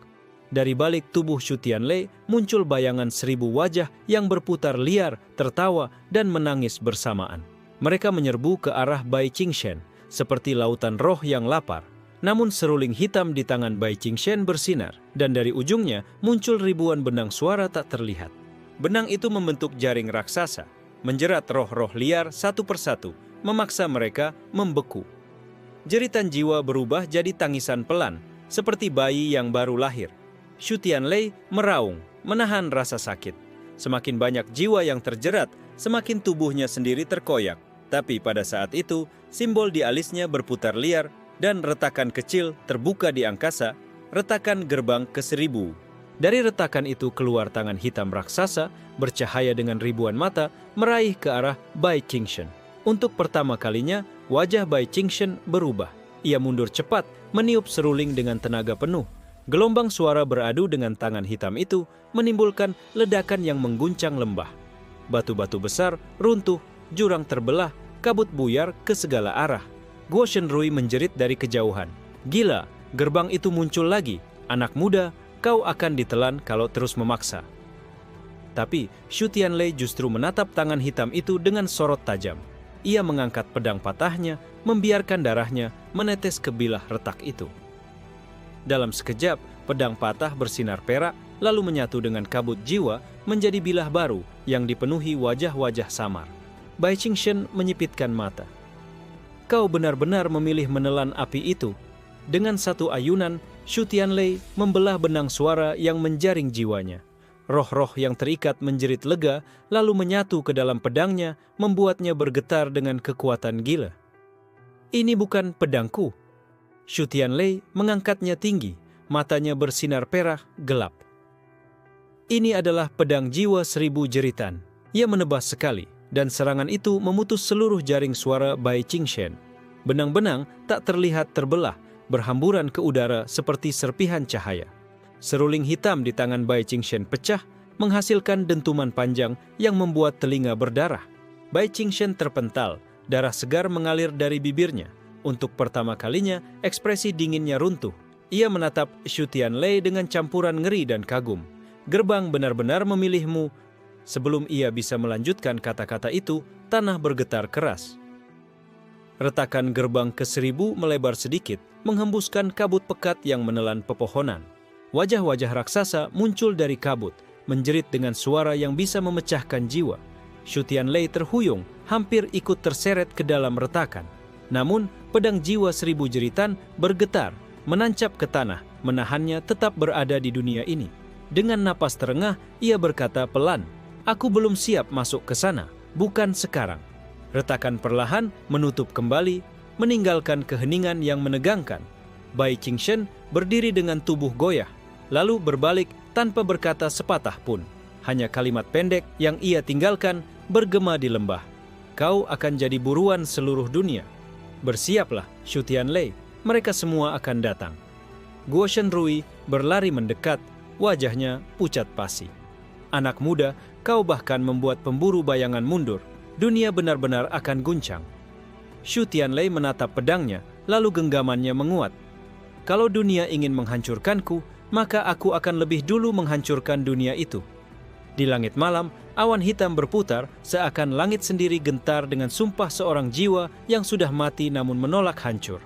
Dari balik tubuh Shu Tianlei muncul bayangan 1000 wajah yang berputar liar, tertawa, dan menangis bersamaan. Mereka menyerbu ke arah Bai Qingshen, seperti lautan roh yang lapar. Namun seruling hitam di tangan Bai Qingshen bersinar, dan dari ujungnya muncul ribuan benang suara tak terlihat. Benang itu membentuk jaring raksasa, menjerat roh-roh liar satu persatu, memaksa mereka membeku. Jeritan jiwa berubah jadi tangisan pelan, seperti bayi yang baru lahir. Shu Tianlei meraung, menahan rasa sakit. Semakin banyak jiwa yang terjerat, semakin tubuhnya sendiri terkoyak. Tapi pada saat itu, simbol di alisnya berputar liar dan retakan kecil terbuka di angkasa, retakan gerbang ke-1000. Dari retakan itu keluar tangan hitam raksasa, bercahaya dengan ribuan mata, meraih ke arah Bai Qingshen. Untuk pertama kalinya, wajah Bai Qingshen berubah. Ia mundur cepat, meniup seruling dengan tenaga penuh. Gelombang suara beradu dengan tangan hitam itu menimbulkan ledakan yang mengguncang lembah. Batu-batu besar runtuh, jurang terbelah, kabut buyar ke segala arah. Guo Shenrui menjerit dari kejauhan. Gila, gerbang itu muncul lagi. Anak muda, kau akan ditelan kalau terus memaksa. Tapi Shu Tianlei justru menatap tangan hitam itu dengan sorot tajam. Ia mengangkat pedang patahnya, membiarkan darahnya menetes ke bilah retak itu. Dalam sekejap, pedang patah bersinar perak, lalu menyatu dengan kabut jiwa menjadi bilah baru yang dipenuhi wajah-wajah samar. Bai Qingshen menyipitkan mata. Kau benar-benar memilih menelan api itu. Dengan satu ayunan, Shu Tianlei membelah benang suara yang menjaring jiwanya. Roh-roh yang terikat menjerit lega, lalu menyatu ke dalam pedangnya, membuatnya bergetar dengan kekuatan gila. "Ini bukan pedangku." Shu Tianlei mengangkatnya tinggi, matanya bersinar perah gelap. "Ini adalah pedang jiwa 1000 jeritan." Ia menebas sekali, dan serangan itu memutus seluruh jaring suara Bai Qingshen. Benang-benang tak terlihat terbelah, berhamburan ke udara seperti serpihan cahaya. Seruling hitam di tangan Bai Qingshen pecah, menghasilkan dentuman panjang yang membuat telinga berdarah. Bai Qingshen terpental, darah segar mengalir dari bibirnya. Untuk pertama kalinya, ekspresi dinginnya runtuh. Ia menatap Shu Tianlei dengan campuran ngeri dan kagum. "Gerbang benar-benar memilihmu." Sebelum ia bisa melanjutkan kata-kata itu, tanah bergetar keras. Retakan gerbang ke-1000 melebar sedikit, menghembuskan kabut pekat yang menelan pepohonan. Wajah-wajah raksasa muncul dari kabut, menjerit dengan suara yang bisa memecahkan jiwa. Shu Tianlei terhuyung, hampir ikut terseret ke dalam retakan. Namun, pedang jiwa 1000 jeritan bergetar, menancap ke tanah, menahannya tetap berada di dunia ini. Dengan napas terengah, ia berkata pelan, "Aku belum siap masuk ke sana, bukan sekarang." Retakan perlahan menutup kembali, meninggalkan keheningan yang menegangkan. Bai Qingshen berdiri dengan tubuh goyah, lalu berbalik tanpa berkata sepatah pun. Hanya kalimat pendek yang ia tinggalkan bergema di lembah. "Kau akan jadi buruan seluruh dunia. Bersiaplah, Shu Tianlei, mereka semua akan datang." Guo Shenrui berlari mendekat, wajahnya pucat pasi. "Anak muda, kau bahkan membuat pemburu bayangan mundur. Dunia benar-benar akan guncang." Shu Tianlei menatap pedangnya, lalu genggamannya menguat. "Kalau dunia ingin menghancurkanku, maka aku akan lebih dulu menghancurkan dunia itu." Di langit malam, awan hitam berputar seakan langit sendiri gentar dengan sumpah seorang jiwa yang sudah mati namun menolak hancur.